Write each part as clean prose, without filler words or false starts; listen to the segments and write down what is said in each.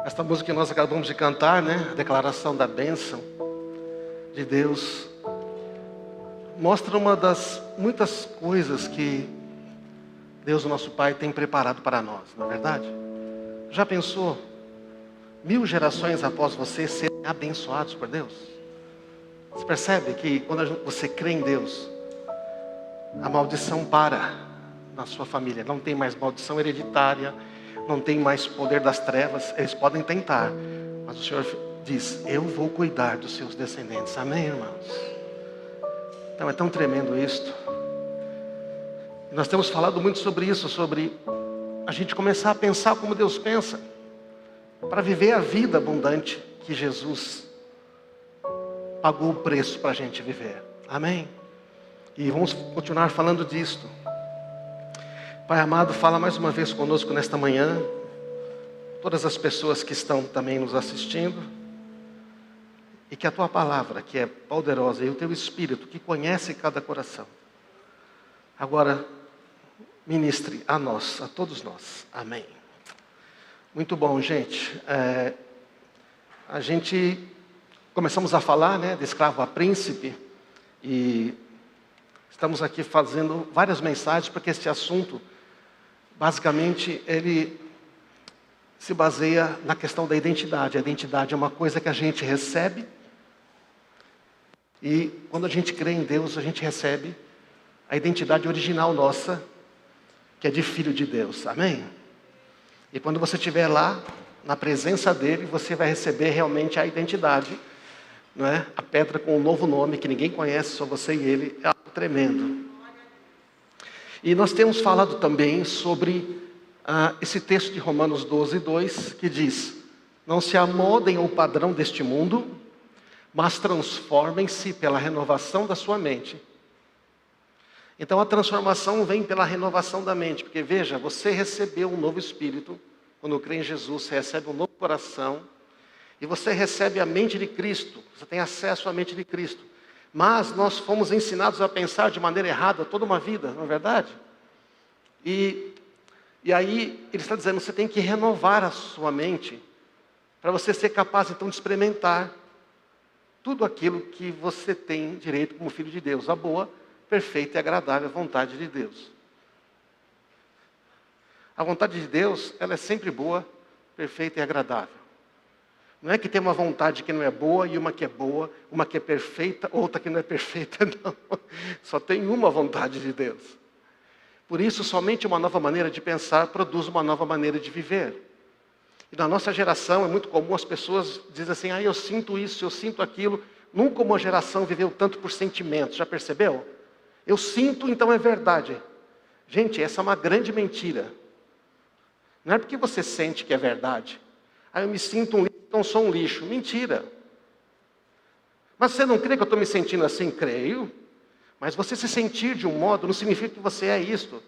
Esta música que nós acabamos de cantar, né? A declaração da bênção de Deus, mostra uma das muitas coisas que Deus, o nosso Pai, tem preparado para nós, não é verdade? Já pensou 1000 gerações após você serem abençoados por Deus? Você percebe que quando você crê em Deus, a maldição para na sua família. Não tem mais maldição hereditária, não tem mais poder das trevas. Eles podem tentar, mas o Senhor diz: eu vou cuidar dos seus descendentes. Amém, irmãos? Então é tão tremendo isto. Nós temos falado muito sobre isso, sobre a gente começar a pensar como Deus pensa, para viver a vida abundante que Jesus pagou o preço para a gente viver. Amém? E vamos continuar falando disto. Pai amado, fala mais uma vez conosco nesta manhã, todas as pessoas que estão também nos assistindo, e que a Tua palavra, que é poderosa, e o Teu Espírito, que conhece cada coração, agora ministre a nós, a todos nós. Amém. Muito bom, gente. A gente começamos a falar, né, de escravo a príncipe, e estamos aqui fazendo várias mensagens, porque este assunto, basicamente, ele se baseia na questão da identidade. A identidade é uma coisa que a gente recebe, e quando a gente crê em Deus, a gente recebe a identidade original nossa, que é de filho de Deus. Amém? E quando você estiver lá, na presença dele, você vai receber realmente a identidade, não é? A pedra com um novo nome, que ninguém conhece, só você e ele, é algo tremendo. E nós temos falado também sobre esse texto de Romanos 12:2, que diz: não se amoldem ao padrão deste mundo, mas transformem-se pela renovação da sua mente. Então a transformação vem pela renovação da mente, porque veja, você recebeu um novo espírito, quando crê em Jesus, você recebe um novo coração, e você recebe a mente de Cristo, você tem acesso à mente de Cristo. Mas nós fomos ensinados a pensar de maneira errada toda uma vida, não é verdade? E aí ele está dizendo, você tem que renovar a sua mente, para você ser capaz então de experimentar tudo aquilo que você tem direito como filho de Deus, a boa, perfeita e agradável vontade de Deus. A vontade de Deus, ela é sempre boa, perfeita e agradável. Não é que tem uma vontade que não é boa e uma que é boa, uma que é perfeita, outra que não é perfeita, não. Só tem uma vontade de Deus. Por isso, somente uma nova maneira de pensar produz uma nova maneira de viver. E na nossa geração é muito comum as pessoas dizem assim, eu sinto isso, eu sinto aquilo. Nunca uma geração viveu tanto por sentimentos, já percebeu? Eu sinto, então é verdade. Gente, essa é uma grande mentira. Não é porque você sente que é verdade. Eu me sinto um lixo, então sou um lixo. Mentira. Mas você não crê que eu estou me sentindo assim? Creio. Mas você se sentir de um modo não significa que você é isto.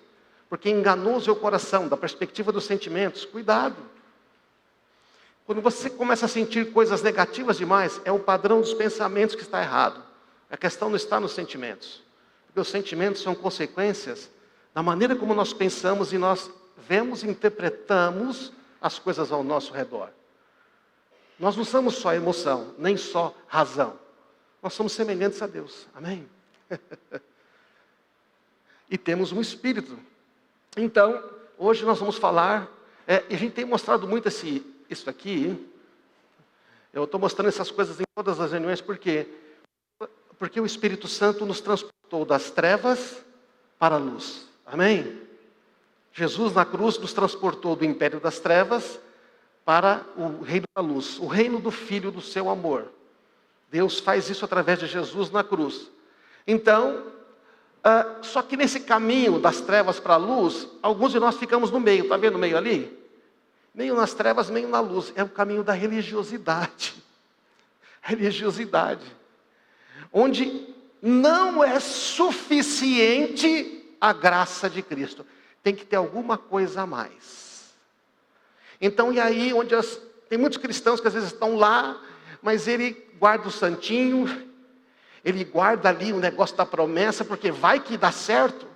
Porque enganou o seu coração, da perspectiva dos sentimentos. Cuidado. Quando você começa a sentir coisas negativas demais, é o padrão dos pensamentos que está errado. A questão não está nos sentimentos. Porque os sentimentos são consequências da maneira como nós pensamos e nós vemos e interpretamos as coisas ao nosso redor. Nós não somos só emoção, nem só razão. Nós somos semelhantes a Deus. Amém? E temos um espírito. Então, hoje nós vamos falar, e a gente tem mostrado muito isso aqui. Eu estou mostrando essas coisas em todas as reuniões, por quê? Porque o Espírito Santo nos transportou das trevas para a luz. Amém? Jesus na cruz nos transportou do império das trevas para o reino da luz, o reino do Filho do seu amor. Deus faz isso através de Jesus na cruz. Então, só que nesse caminho das trevas para a luz, alguns de nós ficamos no meio, está vendo o meio ali? Meio nas trevas, meio na luz. É o caminho da religiosidade. Religiosidade. Onde não é suficiente a graça de Cristo. Tem que ter alguma coisa a mais. Então, e aí, tem muitos cristãos que às vezes estão lá, mas ele guarda o santinho, ele guarda ali o negócio da promessa, porque vai que dá certo.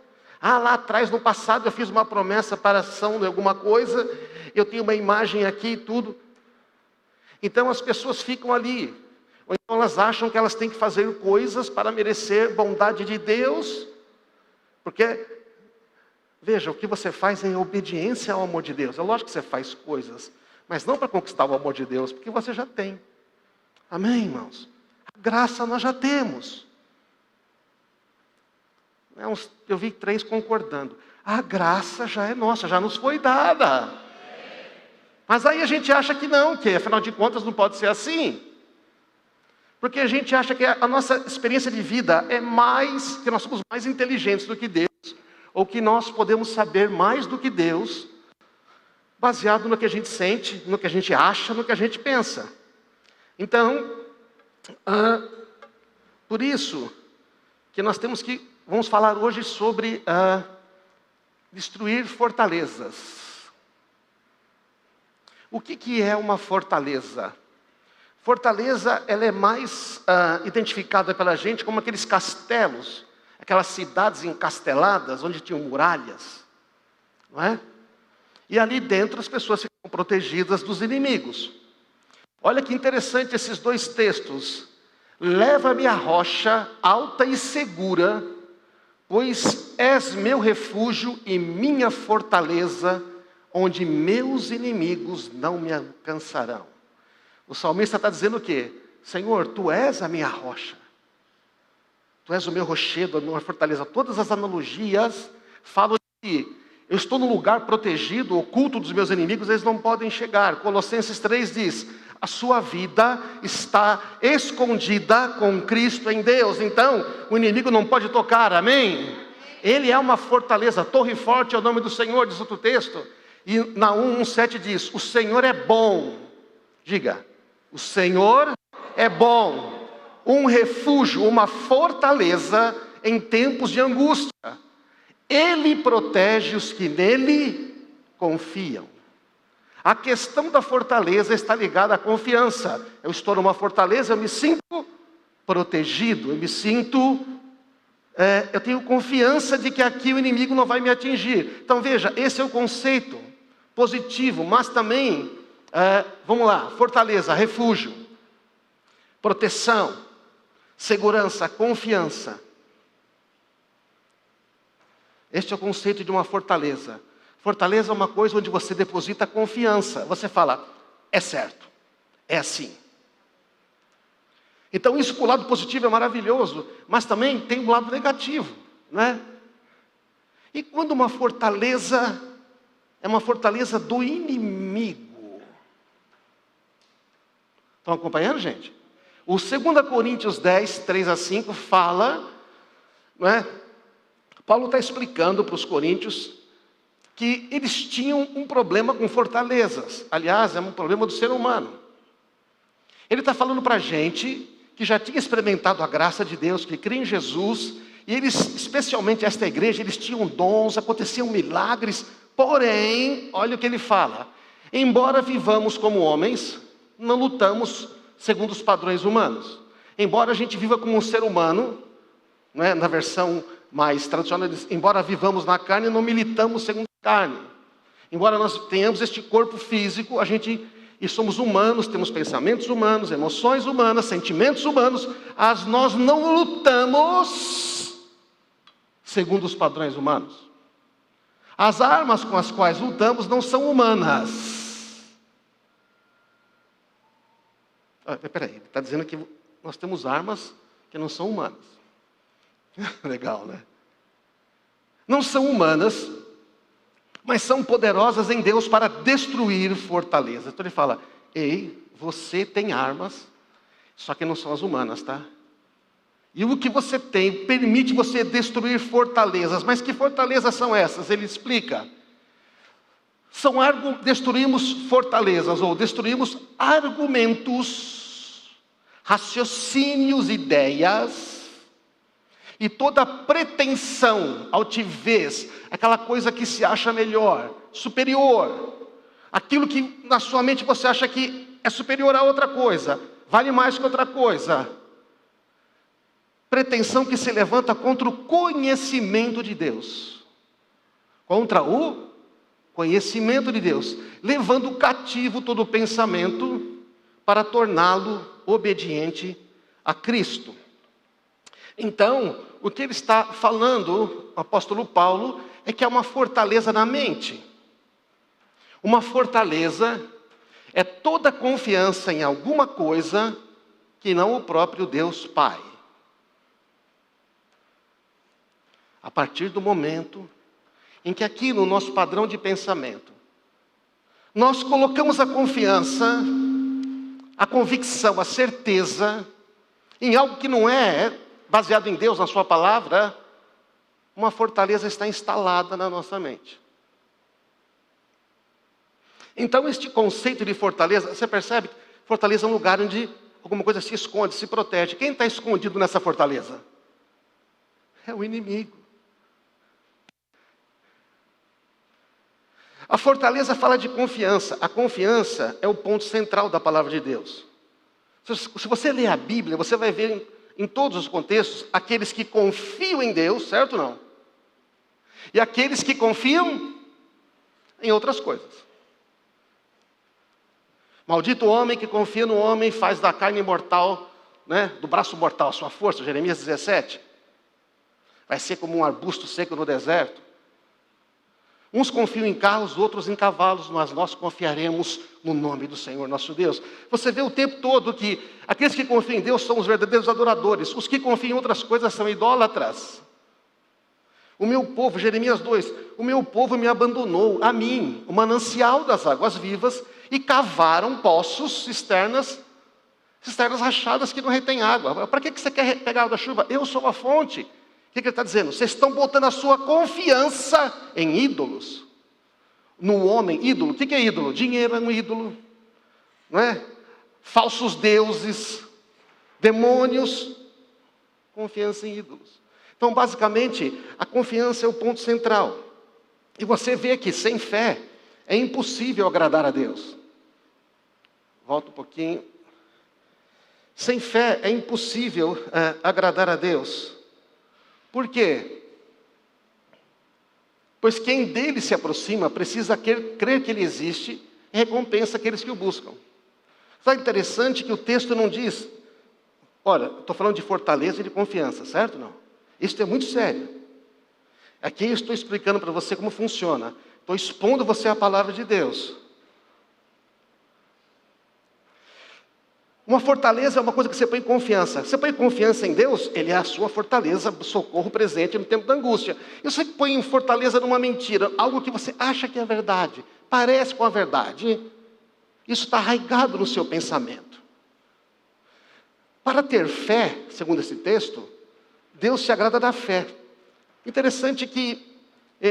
Lá atrás, no passado, eu fiz uma promessa para ação de alguma coisa, eu tenho uma imagem aqui e tudo. Então as pessoas ficam ali. Ou então elas acham que elas têm que fazer coisas para merecer bondade de Deus. Porque, veja, o que você faz é em obediência ao amor de Deus. É lógico que você faz coisas, mas não para conquistar o amor de Deus, porque você já tem. Amém, irmãos? A graça nós já temos. Eu vi 3 concordando. A graça já é nossa, já nos foi dada. Mas aí a gente acha que não, que afinal de contas não pode ser assim. Porque a gente acha que a nossa experiência de vida é mais, que nós somos mais inteligentes do que Deus, ou que nós podemos saber mais do que Deus, baseado no que a gente sente, no que a gente acha, no que a gente pensa. Então, por isso que nós vamos falar hoje sobre destruir fortalezas. O que é uma fortaleza? Fortaleza, ela é mais identificada pela gente como aqueles castelos, aquelas cidades encasteladas, onde tinham muralhas, não é? E ali dentro as pessoas ficam protegidas dos inimigos. Olha que interessante esses 2 textos. Leva-me à rocha alta e segura, pois és meu refúgio e minha fortaleza, onde meus inimigos não me alcançarão. O salmista está dizendo o quê? Senhor, Tu és a minha rocha. Tu és o meu rochedo, a minha fortaleza. Todas as analogias falam que eu estou num lugar protegido, oculto dos meus inimigos, eles não podem chegar. Colossenses 3 diz, a sua vida está escondida com Cristo em Deus. Então, o inimigo não pode tocar, amém? Ele é uma fortaleza, torre forte é o nome do Senhor, diz outro texto. E Naum 1,7 diz, o Senhor é bom. Diga, o Senhor é bom. Um refúgio, uma fortaleza em tempos de angústia. Ele protege os que nele confiam. A questão da fortaleza está ligada à confiança. Eu estou numa fortaleza, eu me sinto protegido, eu tenho confiança de que aqui o inimigo não vai me atingir. Então veja, esse é o conceito positivo, mas também, vamos lá, fortaleza, refúgio, proteção, segurança, confiança. Este é o conceito de uma fortaleza. Fortaleza é uma coisa onde você deposita confiança. Você fala, é certo, é assim. Então isso para o lado positivo é maravilhoso, mas também tem um lado negativo, né? E quando uma fortaleza é uma fortaleza do inimigo? Estão acompanhando, gente? O 2 Coríntios 10, 3-5 fala, não é? Paulo está explicando para os coríntios que eles tinham um problema com fortalezas. Aliás, é um problema do ser humano. Ele está falando para a gente que já tinha experimentado a graça de Deus, que crê em Jesus, e eles, especialmente esta igreja, eles tinham dons, aconteciam milagres, porém, olha o que ele fala, embora vivamos como homens, não lutamos segundo os padrões humanos. Embora a gente viva como um ser humano, não é? Na versão mais tradicional, embora vivamos na carne, não militamos segundo a carne. Embora nós tenhamos este corpo físico, e somos humanos, temos pensamentos humanos, emoções humanas, sentimentos humanos, mas nós não lutamos segundo os padrões humanos. As armas com as quais lutamos não são humanas. Peraí, ele está dizendo que nós temos armas que não são humanas. Legal, né? Não são humanas, mas são poderosas em Deus para destruir fortalezas. Então ele fala, ei, você tem armas, só que não são as humanas, tá? E o que você tem permite você destruir fortalezas. Mas que fortalezas são essas? Ele explica. Destruímos fortalezas, ou destruímos argumentos, raciocínios, ideias, e toda pretensão, altivez, aquela coisa que se acha melhor, superior, aquilo que na sua mente você acha que é superior a outra coisa, vale mais que outra coisa. Pretensão que se levanta contra o conhecimento de Deus. Contra o conhecimento de Deus. Levando cativo todo pensamento para torná-lo obediente a Cristo. Então, o que ele está falando, o apóstolo Paulo, é que há uma fortaleza na mente. Uma fortaleza é toda confiança em alguma coisa que não o próprio Deus Pai. A partir do momento em que aqui no nosso padrão de pensamento, nós colocamos a confiança, a convicção, a certeza em algo que não é baseado em Deus, na sua palavra, uma fortaleza está instalada na nossa mente. Então este conceito de fortaleza, você percebe? Fortaleza é um lugar onde alguma coisa se esconde, se protege. Quem está escondido nessa fortaleza? É o inimigo. A fortaleza fala de confiança. A confiança é o ponto central da palavra de Deus. Se você ler a Bíblia, você vai ver em todos os contextos aqueles que confiam em Deus, certo ou não? E aqueles que confiam em outras coisas. Maldito o homem que confia no homem e faz da carne mortal, do braço mortal a sua força, Jeremias 17. Vai ser como um arbusto seco no deserto. Uns confiam em carros, outros em cavalos, mas nós confiaremos no nome do Senhor nosso Deus. Você vê o tempo todo que aqueles que confiam em Deus são os verdadeiros adoradores. Os que confiam em outras coisas são idólatras. O meu povo, Jeremias 2, o meu povo me abandonou, a mim, o manancial das águas vivas, e cavaram poços, cisternas rachadas que não retêm água. Para que você quer pegar água da chuva? Eu sou a fonte. O que ele está dizendo? Vocês estão botando a sua confiança em ídolos. No homem, ídolo. O que é ídolo? Dinheiro é um ídolo. Não é? Falsos deuses, demônios. Confiança em ídolos. Então, basicamente, a confiança é o ponto central. E você vê que sem fé é impossível agradar a Deus. Volta um pouquinho. Sem fé é impossível agradar a Deus. Por quê? Pois quem dele se aproxima precisa crer que ele existe e recompensa aqueles que o buscam. Está interessante que o texto não diz, olha, estou falando de fortaleza e de confiança, certo? Não. Isso é muito sério. Aqui eu estou explicando para você como funciona. Estou expondo você à palavra de Deus. Uma fortaleza é uma coisa que você põe confiança. Você põe confiança em Deus, Ele é a sua fortaleza, socorro presente no tempo da angústia. E você põe fortaleza numa mentira, algo que você acha que é verdade, parece com a verdade, isso está arraigado no seu pensamento. Para ter fé, segundo esse texto, Deus se agrada da fé. Interessante que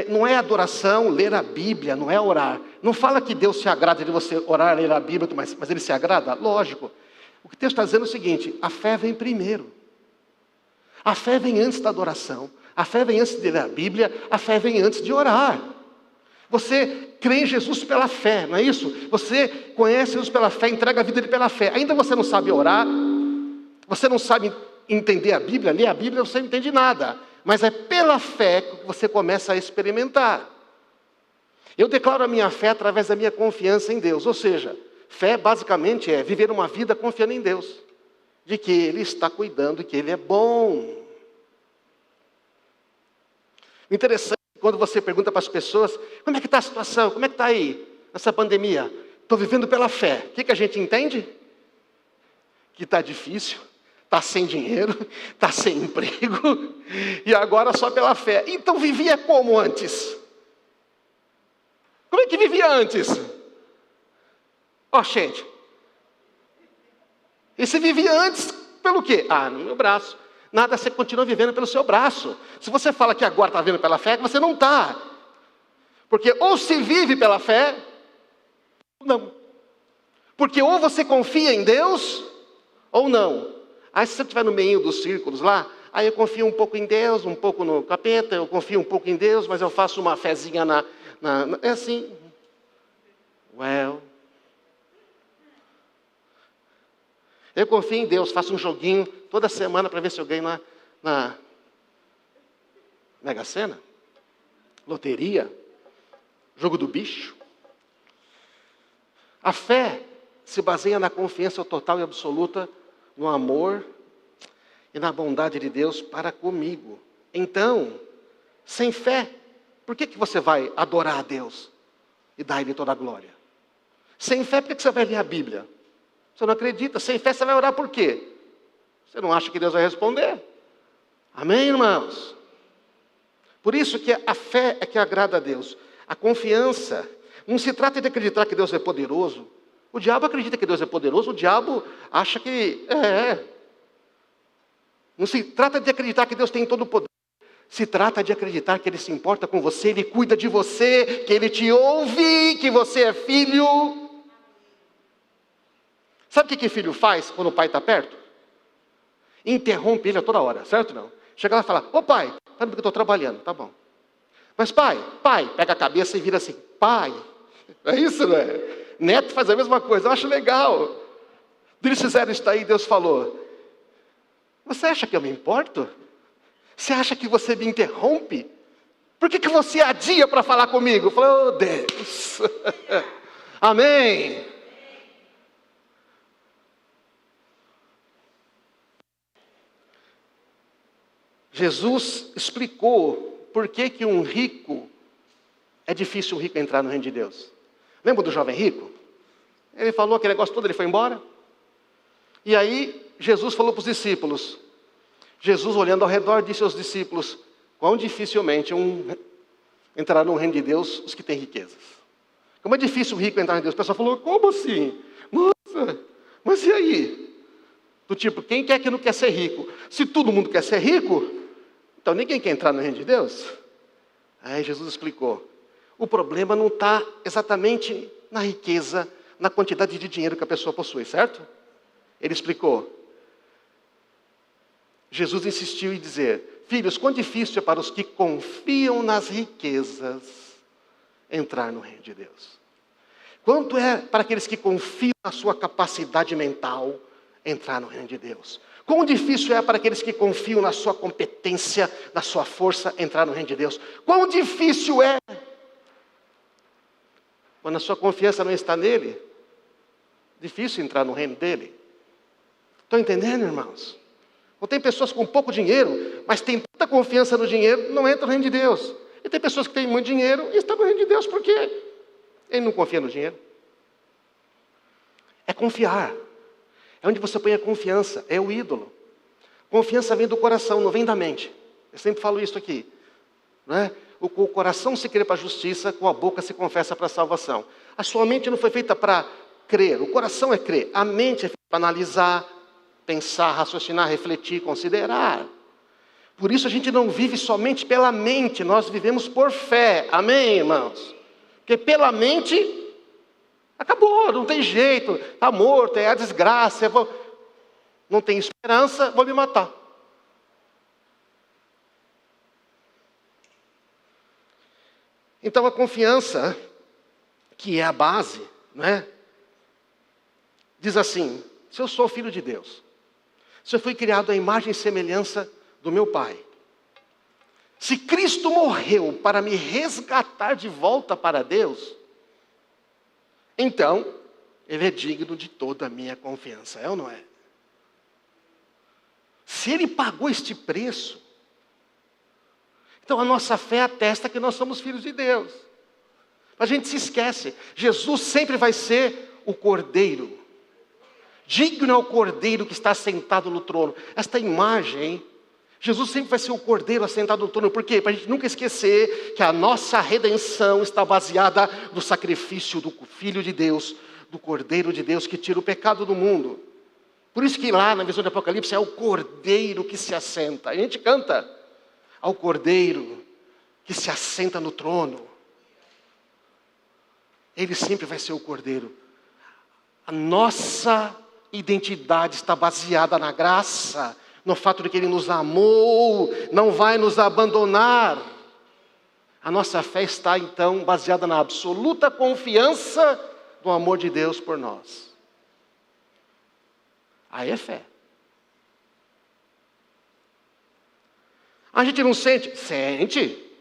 não é adoração, ler a Bíblia, não é orar. Não fala que Deus se agrada de você orar, ler a Bíblia, mas Ele se agrada? Lógico. O que o texto está dizendo é o seguinte, a fé vem primeiro. A fé vem antes da adoração. A fé vem antes de ler a Bíblia. A fé vem antes de orar. Você crê em Jesus pela fé, não é isso? Você conhece Jesus pela fé, entrega a vida dele pela fé. Ainda você não sabe orar, você não sabe entender a Bíblia, ler a Bíblia, você não entende nada. Mas é pela fé que você começa a experimentar. Eu declaro a minha fé através da minha confiança em Deus. Ou seja, fé basicamente é viver uma vida confiando em Deus. De que Ele está cuidando, que Ele é bom. Interessante, quando você pergunta para as pessoas, como é que está a situação? Como é que está aí, nessa pandemia? Estou vivendo pela fé. O que a gente entende? Que está difícil, está sem dinheiro, está sem emprego, e agora só pela fé. Então vivia como antes? Como é que vivia antes? Gente. E você vivia antes pelo quê? No meu braço. Nada, você continua vivendo pelo seu braço. Se você fala que agora está vivendo pela fé, você não está. Porque ou se vive pela fé, ou não. Porque ou você confia em Deus, ou não. Aí se você estiver no meio dos círculos lá, aí eu confio um pouco em Deus, um pouco no capeta, eu confio um pouco em Deus, mas eu faço uma fezinha é assim. Eu confio em Deus, faço um joguinho toda semana para ver se eu ganho na Mega Sena, loteria, jogo do bicho. A fé se baseia na confiança total e absoluta no amor e na bondade de Deus para comigo. Então, sem fé, por que você vai adorar a Deus e dar a Ele toda a glória? Sem fé, por que você vai ler a Bíblia? Você não acredita. Sem fé, você vai orar por quê? Você não acha que Deus vai responder? Amém, irmãos? Por isso que a fé é que agrada a Deus. A confiança, não se trata de acreditar que Deus é poderoso. O diabo acredita que Deus é poderoso, o diabo acha que Não se trata de acreditar que Deus tem todo o poder. Se trata de acreditar que Ele se importa com você, Ele cuida de você, que Ele te ouve, que você é filho. Sabe o que filho faz quando o pai está perto? Interrompe ele a toda hora, certo ou não? Chega lá e fala, ô pai, sabe porque eu estou trabalhando, tá bom. Mas pai, pega a cabeça e vira assim, pai. É isso, não é? Neto faz a mesma coisa, eu acho legal. Eles fizeram isso aí, Deus falou, você acha que eu me importo? Você acha que você me interrompe? Por que você adia para falar comigo? Eu falei, oh Deus. Amém. Jesus explicou por que um rico, é difícil um rico entrar no reino de Deus. Lembra do jovem rico? Ele falou aquele negócio todo, ele foi embora. E aí, Jesus falou para os discípulos. Jesus, olhando ao redor, disse aos discípulos, quão dificilmente entrar no reino de Deus os que têm riquezas. Como é difícil o rico entrar em Deus. O pessoal falou, como assim? Nossa, mas e aí? Do tipo, quem quer que não quer ser rico? Se todo mundo quer ser rico, então ninguém quer entrar no reino de Deus. Aí Jesus explicou, o problema não está exatamente na riqueza, na quantidade de dinheiro que a pessoa possui, certo? Ele explicou. Jesus insistiu em dizer, filhos, quão difícil é para os que confiam nas riquezas entrar no reino de Deus. Quanto é para aqueles que confiam na sua capacidade mental entrar no reino de Deus. Quão difícil é para aqueles que confiam na sua competência, na sua força, entrar no reino de Deus. Quão difícil é, quando a sua confiança não está nele, difícil entrar no reino dele. Estão entendendo, irmãos? Não tem pessoas com pouco dinheiro, mas tem tanta confiança no dinheiro, não entra no reino de Deus. E tem pessoas que têm muito dinheiro e estão no reino de Deus, por quê? Ele não confia no dinheiro. É confiar. É onde você põe a confiança, é o ídolo. Confiança vem do coração, não vem da mente. Eu sempre falo isso aqui. Não é? O coração se crê para a justiça, com a boca se confessa para a salvação. A sua mente não foi feita para crer, o coração é crer. A mente é feita para analisar, pensar, raciocinar, refletir, considerar. Por isso a gente não vive somente pela mente, nós vivemos por fé. Amém, irmãos? Porque pela mente... acabou, não tem jeito, está morto, é a desgraça, não tem esperança, vou me matar. Então a confiança, que é a base, não é? Diz assim, se eu sou filho de Deus, se eu fui criado à imagem e semelhança do meu Pai, se Cristo morreu para me resgatar de volta para Deus, então, Ele é digno de toda a minha confiança, é ou não é? Se Ele pagou este preço, então a nossa fé atesta que nós somos filhos de Deus. A gente se esquece, Jesus sempre vai ser o Cordeiro. Digno é o Cordeiro que está sentado no trono. Esta imagem, Jesus sempre vai ser o Cordeiro assentado no trono. Por quê? Para a gente nunca esquecer que a nossa redenção está baseada no sacrifício do Filho de Deus, do Cordeiro de Deus que tira o pecado do mundo. Por isso que lá na visão do Apocalipse é o Cordeiro que se assenta. A gente canta ao Cordeiro que se assenta no trono. Ele sempre vai ser o Cordeiro. A nossa identidade está baseada na graça, no fato de que Ele nos amou, não vai nos abandonar. A nossa fé está, então, baseada na absoluta confiança do amor de Deus por nós. Aí é fé. A gente não sente? Sente.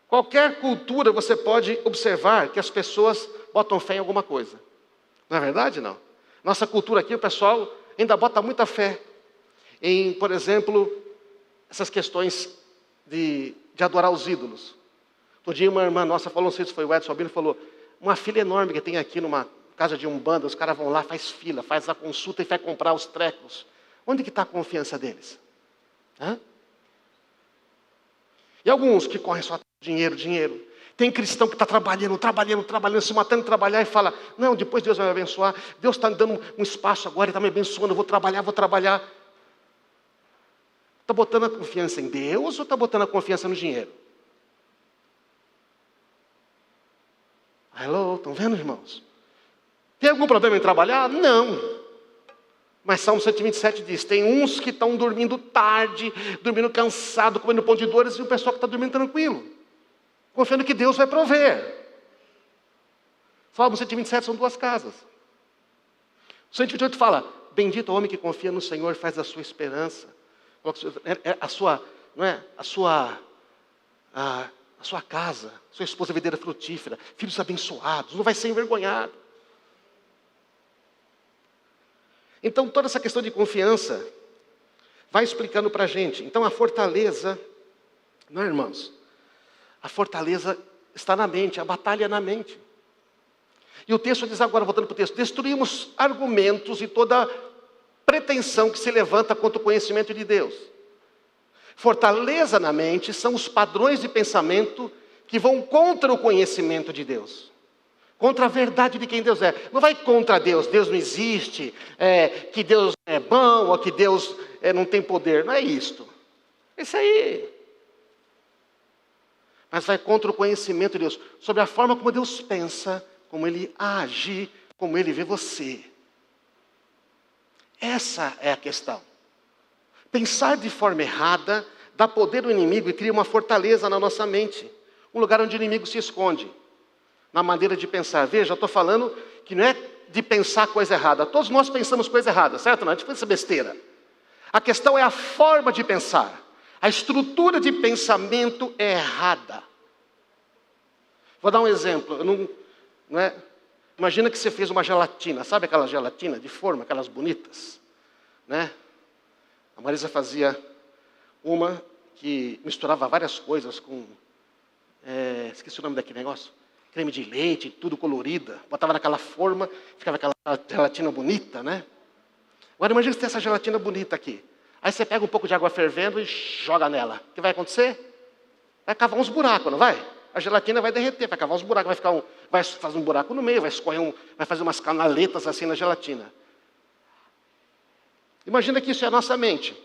Qualquer cultura você pode observar que as pessoas botam fé em alguma coisa. Não é verdade, não? Nossa cultura aqui, o pessoal ainda bota muita fé em, por exemplo, essas questões de adorar os ídolos. Outro dia uma irmã nossa falou, não sei se foi o Edson Albino, falou, uma fila enorme que tem aqui numa casa de umbanda, os caras vão lá, faz fila, faz a consulta e vai comprar os trecos. Onde que está a confiança deles? Hã? E alguns que correm só dinheiro, dinheiro. Tem cristão que está trabalhando, se matando de trabalhar e fala, não, depois Deus vai me abençoar, Deus está me dando um espaço agora, Ele está me abençoando, eu vou trabalhar. Está botando a confiança em Deus ou está botando a confiança no dinheiro? Hello, estão vendo, irmãos? Tem algum problema em trabalhar? Não. Mas Salmo 127 diz, tem uns que estão dormindo tarde, dormindo cansado, comendo pão de dores, e o pessoal que está dormindo tranquilo, confiando que Deus vai prover. Salmo 127 são 2 casas. O 128 fala, bendito o homem que confia no Senhor, faz a sua esperança. A sua casa, sua esposa videira frutífera, filhos abençoados, não vai ser envergonhado. Então, toda essa questão de confiança vai explicando para a gente. Então, a fortaleza, não é, irmãos? A fortaleza está na mente, a batalha é na mente. E o texto diz agora, voltando para o texto, destruímos argumentos e toda pretensão que se levanta contra o conhecimento de Deus. Fortaleza na mente são os padrões de pensamento que vão contra o conhecimento de Deus. Contra a verdade de quem Deus é. Não vai contra Deus, Deus não existe, que Deus é bom, ou que Deus não tem poder. Não é isto. É isso aí. Mas vai contra o conhecimento de Deus, sobre a forma como Deus pensa, como Ele age, como Ele vê você. Essa é a questão. Pensar de forma errada dá poder ao inimigo e cria uma fortaleza na nossa mente. Um lugar onde o inimigo se esconde. Na maneira de pensar. Veja, eu estou falando que não é de pensar coisa errada. Todos nós pensamos coisa errada, certo? Não, a gente pensa besteira. A questão é a forma de pensar. A estrutura de pensamento é errada. Vou dar um exemplo. Imagina que você fez uma gelatina. Sabe aquela gelatina de forma, aquelas bonitas? Né? A Marisa fazia uma que misturava várias coisas com... esqueci o nome daquele negócio. Creme de leite, tudo colorida. Botava naquela forma, ficava aquela gelatina bonita, né? Agora imagina você ter essa gelatina bonita aqui. Aí você pega um pouco de água fervendo e joga nela. O que vai acontecer? Vai cavar uns buracos, não vai? A gelatina vai derreter, vai cavar uns buracos, vai fazer um buraco no meio, vai fazer umas canaletas assim na gelatina. Imagina que isso é a nossa mente.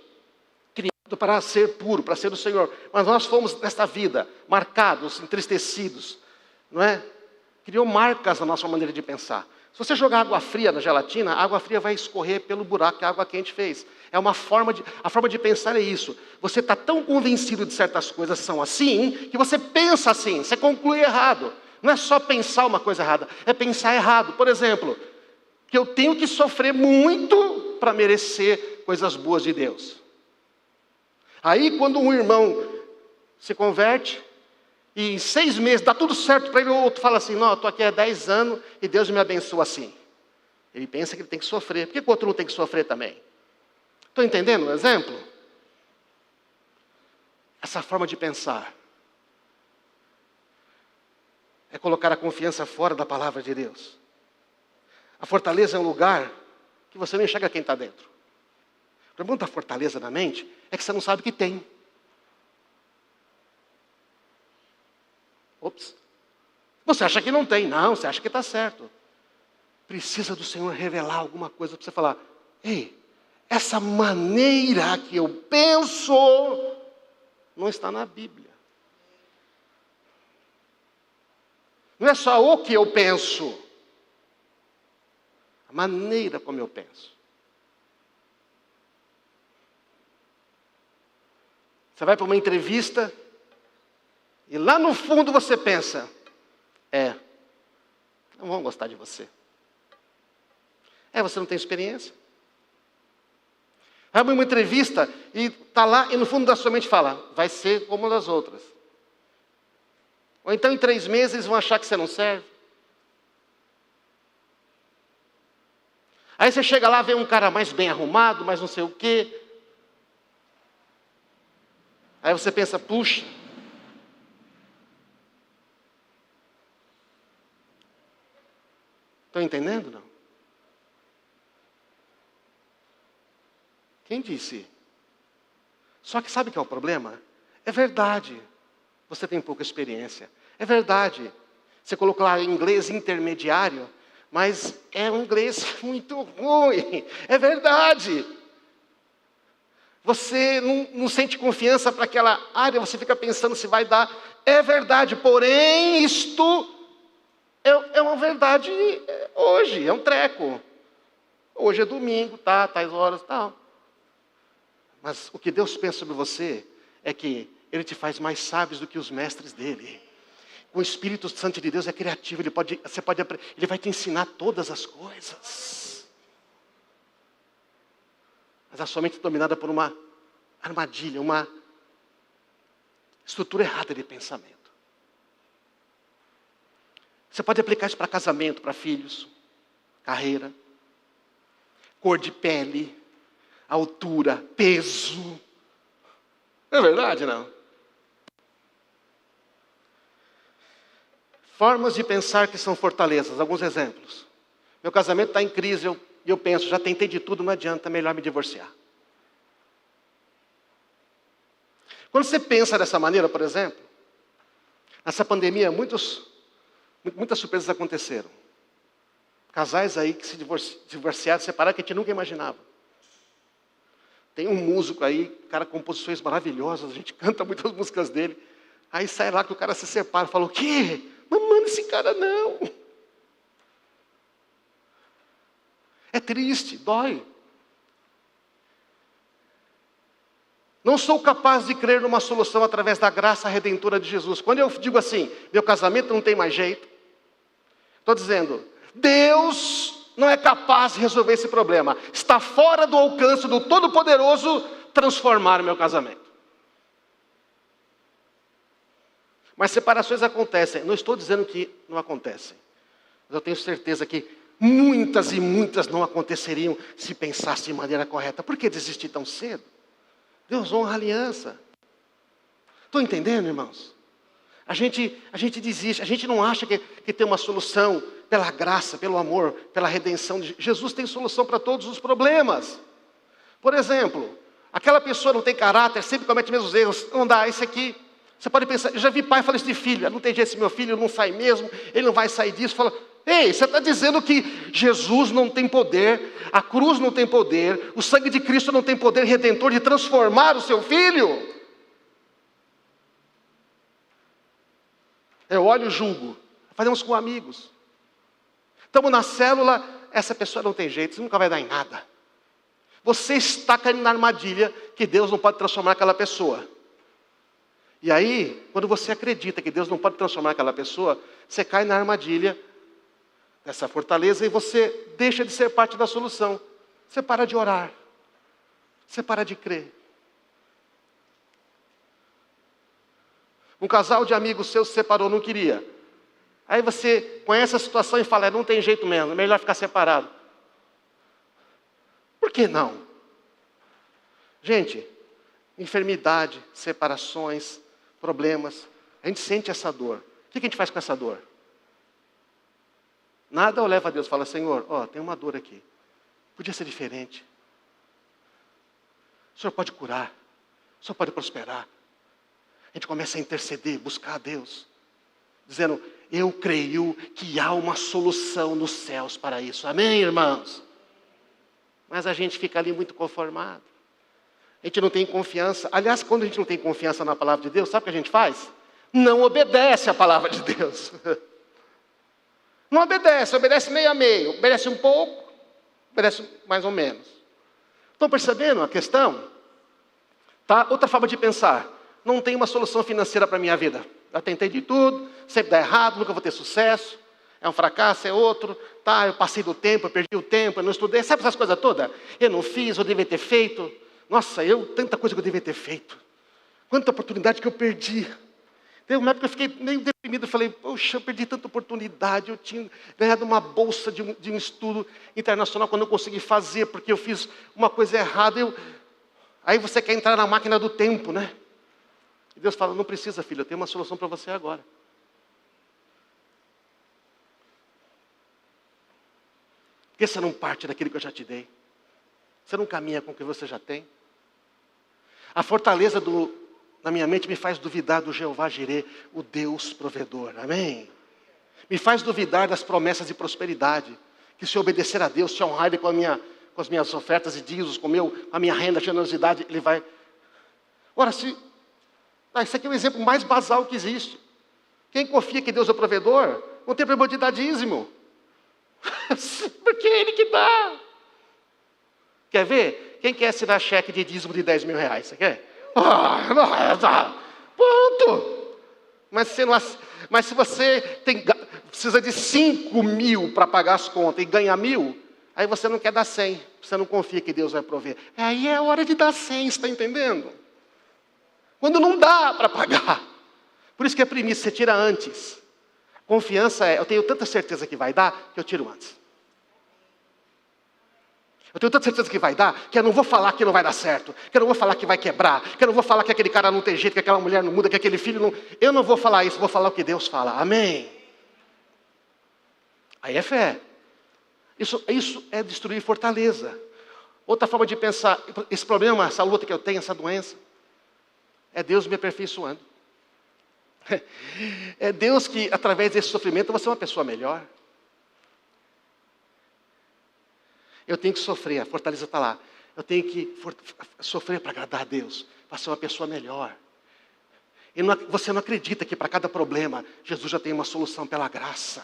Criado para ser puro, para ser do Senhor. Mas nós fomos nesta vida, marcados, entristecidos. Não é? Criou marcas na nossa maneira de pensar. Se você jogar água fria na gelatina, a água fria vai escorrer pelo buraco que a água quente fez. A forma de pensar é isso. Você está tão convencido de certas coisas são assim, que você pensa assim, você conclui errado. Não é só pensar uma coisa errada, é pensar errado. Por exemplo, que eu tenho que sofrer muito para merecer coisas boas de Deus. Aí quando um irmão se converte, e em 6 meses dá tudo certo para ele, o outro fala assim, não, eu estou aqui há 10 anos e Deus me abençoa assim. Ele pensa que ele tem que sofrer. Por que o outro não tem que sofrer também? Estou entendendo o exemplo? Essa forma de pensar é colocar a confiança fora da palavra de Deus. A fortaleza é um lugar que você não enxerga quem está dentro. O problema da fortaleza na mente é que você não sabe que tem. Ops. Você acha que não tem? Não, você acha que está certo. Precisa do Senhor revelar alguma coisa para você falar, ei, essa maneira que eu penso não está na Bíblia. Não é só o que eu penso, a maneira como eu penso. Você vai para uma entrevista e lá no fundo você pensa, não vão gostar de você. Você não tem experiência. Vai para uma entrevista e está lá e no fundo da sua mente fala, vai ser como das outras. Ou então em 3 meses eles vão achar que você não serve. Aí você chega lá, vê um cara mais bem arrumado, mais não sei o quê. Aí você pensa, puxa. Estão entendendo, não? Quem disse? Só que sabe o que é o problema? É verdade. Você tem pouca experiência. É verdade. Você colocou lá em inglês intermediário, mas é um inglês muito ruim. É verdade. Você não sente confiança para aquela área, você fica pensando se vai dar. É verdade, porém, isto é uma verdade hoje, é um treco. Hoje é domingo, tais horas, tal. Mas o que Deus pensa sobre você é que Ele te faz mais sábios do que os mestres dele. O Espírito Santo de Deus é criativo, Ele vai te ensinar todas as coisas. Mas a sua mente é dominada por uma armadilha, uma estrutura errada de pensamento. Você pode aplicar isso para casamento, para filhos, carreira, cor de pele, altura, peso. Não é verdade, não? Formas de pensar que são fortalezas. Alguns exemplos. Meu casamento está em crise, eu penso, já tentei de tudo, não adianta, é melhor me divorciar. Quando você pensa dessa maneira, por exemplo, nessa pandemia, muitas surpresas aconteceram. Casais aí que se divorciaram, separaram, que a gente nunca imaginava. Tem um músico aí, cara, composições maravilhosas, a gente canta muitas músicas dele. Aí sai lá que o cara se separa, fala, o quê? Mas manda esse cara não. É triste, dói. Não sou capaz de crer numa solução através da graça redentora de Jesus. Quando eu digo assim, meu casamento não tem mais jeito, estou dizendo, Deus não é capaz de resolver esse problema. Está fora do alcance do Todo-Poderoso transformar o meu casamento. Mas separações acontecem. Não estou dizendo que não acontecem. Mas eu tenho certeza que muitas e muitas não aconteceriam se pensasse de maneira correta. Por que desistir tão cedo? Deus honra a aliança. Estão entendendo, irmãos? A gente desiste, a gente não acha que tem uma solução pela graça, pelo amor, pela redenção. Jesus tem solução para todos os problemas. Por exemplo, aquela pessoa não tem caráter, sempre comete os mesmos erros. Não dá, esse aqui, você pode pensar, eu já vi pai falar isso de filho, não tem jeito, esse meu filho não sai mesmo, ele não vai sair disso. Fala, ei, você está dizendo que Jesus não tem poder, a cruz não tem poder, o sangue de Cristo não tem poder redentor de transformar o seu filho? Eu olho e julgo. Fazemos com amigos. Estamos na célula, essa pessoa não tem jeito, isso nunca vai dar em nada. Você está caindo na armadilha que Deus não pode transformar aquela pessoa. E aí, quando você acredita que Deus não pode transformar aquela pessoa, você cai na armadilha dessa fortaleza e você deixa de ser parte da solução. Você para de orar. Você para de crer. Um casal de amigos seus se separou, não queria. Aí você conhece a situação e fala, não tem jeito mesmo, é melhor ficar separado. Por que não? Gente, enfermidade, separações, problemas, a gente sente essa dor. O que a gente faz com essa dor? Nada eu levo a Deus, fala, Senhor, tem uma dor aqui. Podia ser diferente. O Senhor pode curar. O Senhor pode prosperar. A gente começa a interceder, buscar a Deus. Dizendo, eu creio que há uma solução nos céus para isso. Amém, irmãos? Mas a gente fica ali muito conformado. A gente não tem confiança. Aliás, quando a gente não tem confiança na palavra de Deus, sabe o que a gente faz? Não obedece a palavra de Deus. Não obedece meio a meio. Obedece um pouco, obedece mais ou menos. Estão percebendo a questão? Tá? Outra forma de pensar. Não tem uma solução financeira para a minha vida. Já tentei de tudo, sempre dá errado, nunca vou ter sucesso. É um fracasso, é outro. Eu passei do tempo, eu perdi o tempo, eu não estudei. Sabe essas coisas todas? Eu não fiz, eu devia ter feito. Nossa, tanta coisa que eu devia ter feito. Quanta oportunidade que eu perdi. Teve uma época que eu fiquei meio deprimido. Eu falei, poxa, eu perdi tanta oportunidade. Eu tinha ganhado uma bolsa de um estudo internacional quando eu consegui fazer, porque eu fiz uma coisa errada. Aí você quer entrar na máquina do tempo, né? E Deus fala, não precisa, filho, eu tenho uma solução para você agora. Por que você não parte daquilo que eu já te dei? Você não caminha com o que você já tem? A fortaleza na minha mente me faz duvidar do Jeová Jireh, o Deus provedor. Amém? Me faz duvidar das promessas de prosperidade. Que se eu obedecer a Deus, se eu honrar Ele com as minhas ofertas e dízimos, com a minha renda, a generosidade, Ele vai... Ora, isso aqui é o exemplo mais basal que existe. Quem confia que Deus é o provedor, não tem problema de dar dízimo. Porque é Ele que dá. Quer ver? Quem quer assinar cheque de dízimo de 10 mil reais? Você quer? Ponto. Mas se você precisa de 5 mil para pagar as contas e ganha 1.000, aí você não quer dar 100. Você não confia que Deus vai prover. Aí é a hora de dar 100, está entendendo? Quando não dá para pagar. Por isso que a primícia você tira antes. Confiança eu tenho tanta certeza que vai dar, que eu tiro antes. Eu tenho tanta certeza que vai dar, que eu não vou falar que não vai dar certo, que eu não vou falar que vai quebrar, que eu não vou falar que aquele cara não tem jeito, que aquela mulher não muda, que aquele filho não... Eu não vou falar isso, vou falar o que Deus fala. Amém? Aí é fé. Isso é destruir fortaleza. Outra forma de pensar, esse problema, essa luta que eu tenho, essa doença, é Deus me aperfeiçoando. É Deus que, através desse sofrimento, eu vou ser uma pessoa melhor. Eu tenho que sofrer, a fortaleza está lá. Eu tenho que sofrer para agradar a Deus, para ser uma pessoa melhor. Você não acredita que para cada problema, Jesus já tem uma solução pela graça.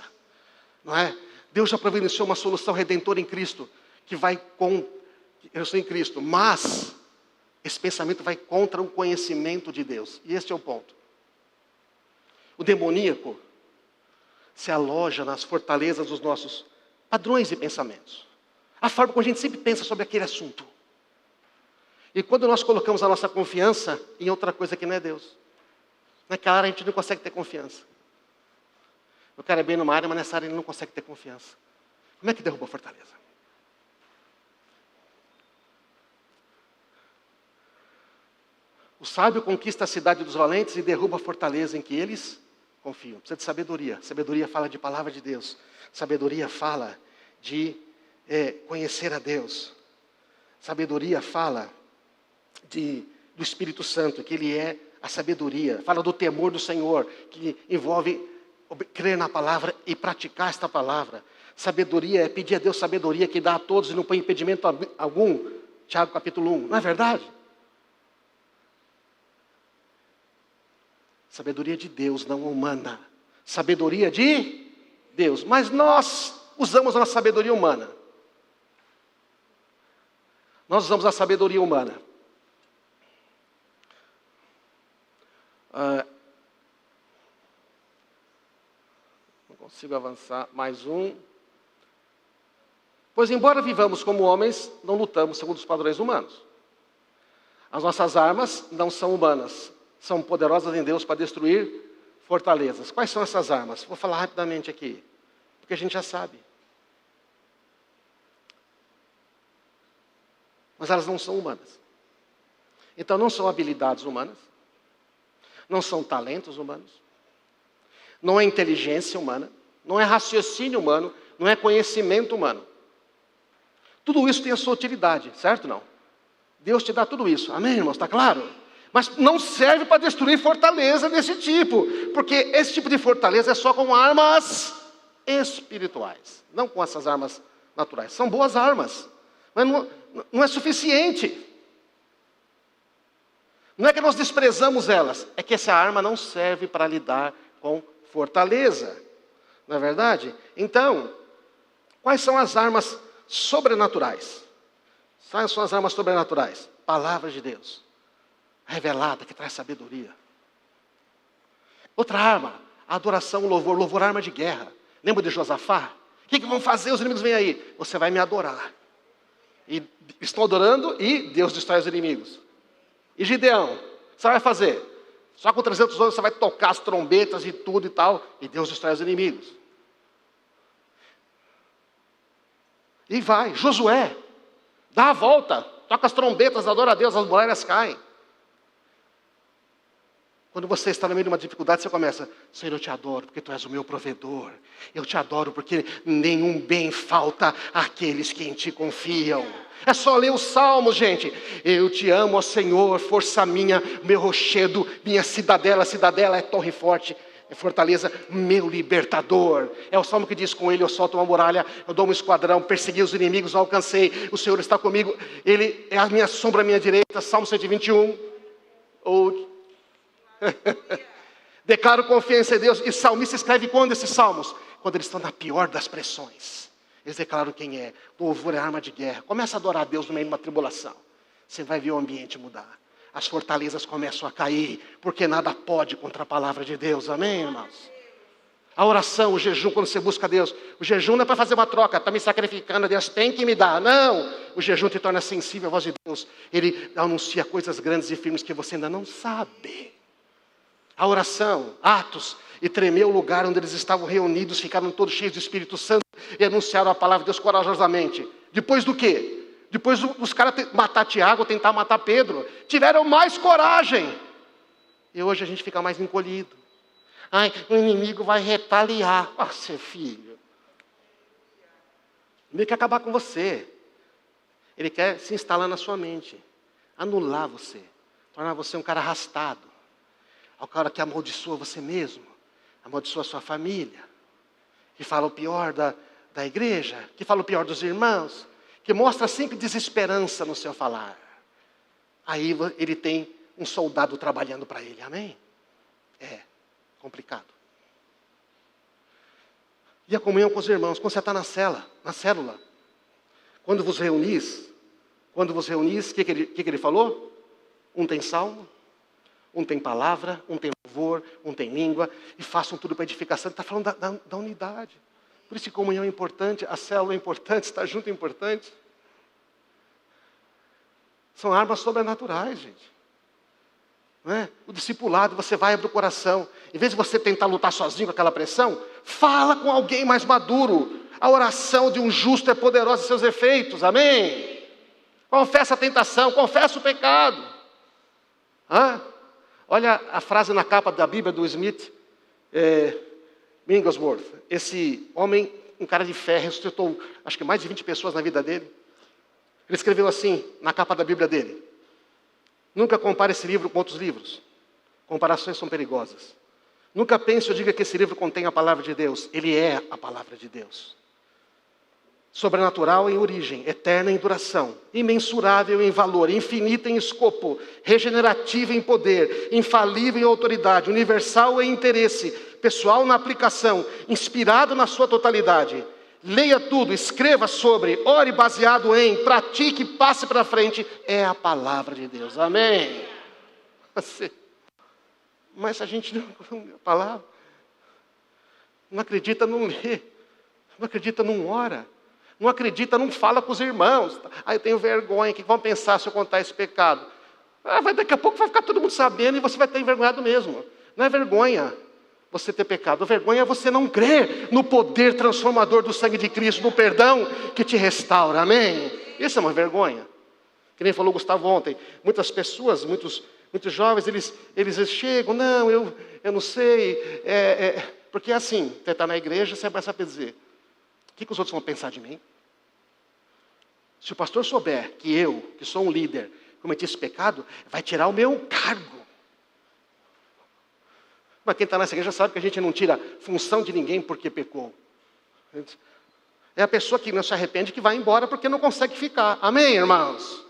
Não é? Deus já providenciou uma solução redentora em Cristo, que vai com... Eu sou em Cristo, mas esse pensamento vai contra o conhecimento de Deus. E este é o ponto. O demoníaco se aloja nas fortalezas dos nossos padrões de pensamentos. A forma como a gente sempre pensa sobre aquele assunto. E quando nós colocamos a nossa confiança em outra coisa que não é Deus, naquela área a gente não consegue ter confiança. O cara é bem numa área, mas nessa área ele não consegue ter confiança. Como é que derruba a fortaleza? O sábio conquista a cidade dos valentes e derruba a fortaleza em que eles confiam. Precisa de sabedoria. Sabedoria fala de palavra de Deus. Sabedoria fala de conhecer a Deus. Sabedoria fala do Espírito Santo, que Ele é a sabedoria. Fala do temor do Senhor, que envolve crer na palavra e praticar esta palavra. Sabedoria é pedir a Deus sabedoria que dá a todos e não põe impedimento algum. Tiago capítulo 1. Não é verdade? Sabedoria de Deus, não humana. Sabedoria de Deus. Mas nós usamos a nossa sabedoria humana. Nós usamos a sabedoria humana. Não consigo avançar. Mais um. Pois embora vivamos como homens, não lutamos segundo os padrões humanos. As nossas armas não são humanas. São poderosas em Deus para destruir fortalezas. Quais são essas armas? Vou falar rapidamente aqui. Porque a gente já sabe. Mas elas não são humanas. Então não são habilidades humanas. Não são talentos humanos. Não é inteligência humana. Não é raciocínio humano. Não é conhecimento humano. Tudo isso tem a sua utilidade, certo ou não? Deus te dá tudo isso. Amém, irmãos? Está claro? Mas não serve para destruir fortaleza desse tipo. Porque esse tipo de fortaleza é só com armas espirituais. Não com essas armas naturais. São boas armas. Mas não é suficiente. Não é que nós desprezamos elas. É que essa arma não serve para lidar com fortaleza. Não é verdade? Então, quais são as armas sobrenaturais? Quais são as armas sobrenaturais? Palavra de Deus. Revelada, que traz sabedoria. Outra arma, a adoração, o louvor. Louvor, arma de guerra. Lembra de Josafá? O que vão fazer? Os inimigos vêm aí. Você vai me adorar. E estão adorando e Deus destrói os inimigos. E Gideão, o que você vai fazer? Só com 300 anos você vai tocar as trombetas e tudo e tal, e Deus destrói os inimigos. E vai, Josué, dá a volta, toca as trombetas, adora a Deus, as muralhas caem. Quando você está no meio de uma dificuldade, você começa: Senhor, eu te adoro porque Tu és o meu provedor. Eu te adoro porque nenhum bem falta àqueles que em Ti confiam. É só ler os salmos, gente. Eu te amo, ó Senhor, força minha, meu rochedo, minha cidadela. Cidadela é torre forte, é fortaleza, meu libertador. É o salmo que diz: com ele eu solto uma muralha, eu dou um esquadrão, persegui os inimigos, alcancei. O Senhor está comigo, Ele é a minha sombra à minha direita. Salmo 121. Declaro confiança em Deus. E salmista escreve quando esses salmos? Quando eles estão na pior das pressões. Eles declaram quem é. O louvor é arma de guerra. Começa a adorar a Deus no meio de uma tribulação. Você vai ver o ambiente mudar. As fortalezas começam a cair, porque nada pode contra a palavra de Deus. Amém, irmãos? A oração, o jejum, quando você busca Deus. O jejum não é para fazer uma troca. Está me sacrificando, Deus tem que me dar. Não. O jejum te torna sensível à voz de Deus. Ele anuncia coisas grandes e firmes que você ainda não sabe. A oração, Atos, e tremeu o lugar onde eles estavam reunidos, ficaram todos cheios do Espírito Santo e anunciaram a palavra de Deus corajosamente. Depois do quê? Depois dos caras matar Tiago, tentar matar Pedro, tiveram mais coragem. E hoje a gente fica mais encolhido. Ai, o inimigo vai retaliar. Seu filho. Ele quer acabar com você. Ele quer se instalar na sua mente, anular você, tornar você um cara arrastado. Ao cara que amaldiçoa você mesmo, amaldiçoa a sua família, que fala o pior da igreja, que fala o pior dos irmãos, que mostra sempre desesperança no seu falar. Aí ele tem um soldado trabalhando para ele, amém? É complicado. E a comunhão com os irmãos, quando você está na célula, quando vos reunis, o que ele falou? Um tem salmo, um tem palavra, um tem louvor, um tem língua, e façam tudo para edificação. Ele está falando da unidade. Por isso que comunhão é importante, a célula é importante, estar junto é importante. São armas sobrenaturais, gente. Não é? O discipulado, você vai abrir o coração. Em vez de você tentar lutar sozinho com aquela pressão, fala com alguém mais maduro. A oração de um justo é poderosa em seus efeitos, amém? Confessa a tentação, confessa o pecado. Olha a frase na capa da Bíblia do Smith Wigglesworth. Esse homem, um cara de fé, ressuscitou acho que mais de 20 pessoas na vida dele. Ele escreveu assim, na capa da Bíblia dele: nunca compare esse livro com outros livros. Comparações são perigosas. Nunca pense ou diga que esse livro contém a palavra de Deus. Ele é a palavra de Deus. Sobrenatural em origem, eterna em duração, imensurável em valor, infinita em escopo, regenerativa em poder, infalível em autoridade, universal em interesse, pessoal na aplicação, inspirado na sua totalidade. Leia tudo, escreva sobre, ore baseado em, pratique, passe para frente. É a palavra de Deus. Amém? Mas se a gente não a palavra, não acredita, não lê, não acredita, não ora. Não acredita, não fala com os irmãos. Eu tenho vergonha, o que vão pensar se eu contar esse pecado? Daqui a pouco vai ficar todo mundo sabendo e você vai ter envergonhado mesmo. Não é vergonha você ter pecado. A vergonha é você não crer no poder transformador do sangue de Cristo, no perdão que te restaura. Amém? Isso é uma vergonha. Que nem falou Gustavo ontem. Muitas pessoas, muitos jovens, eles chegam, não, eu não sei. Porque é assim, você está na igreja, você começa a dizer: o que os outros vão pensar de mim? Se o pastor souber que eu, que sou um líder, cometi esse pecado, vai tirar o meu cargo. Mas quem está nessa igreja sabe que a gente não tira função de ninguém porque pecou. É a pessoa que não se arrepende que vai embora porque não consegue ficar. Amém, irmãos?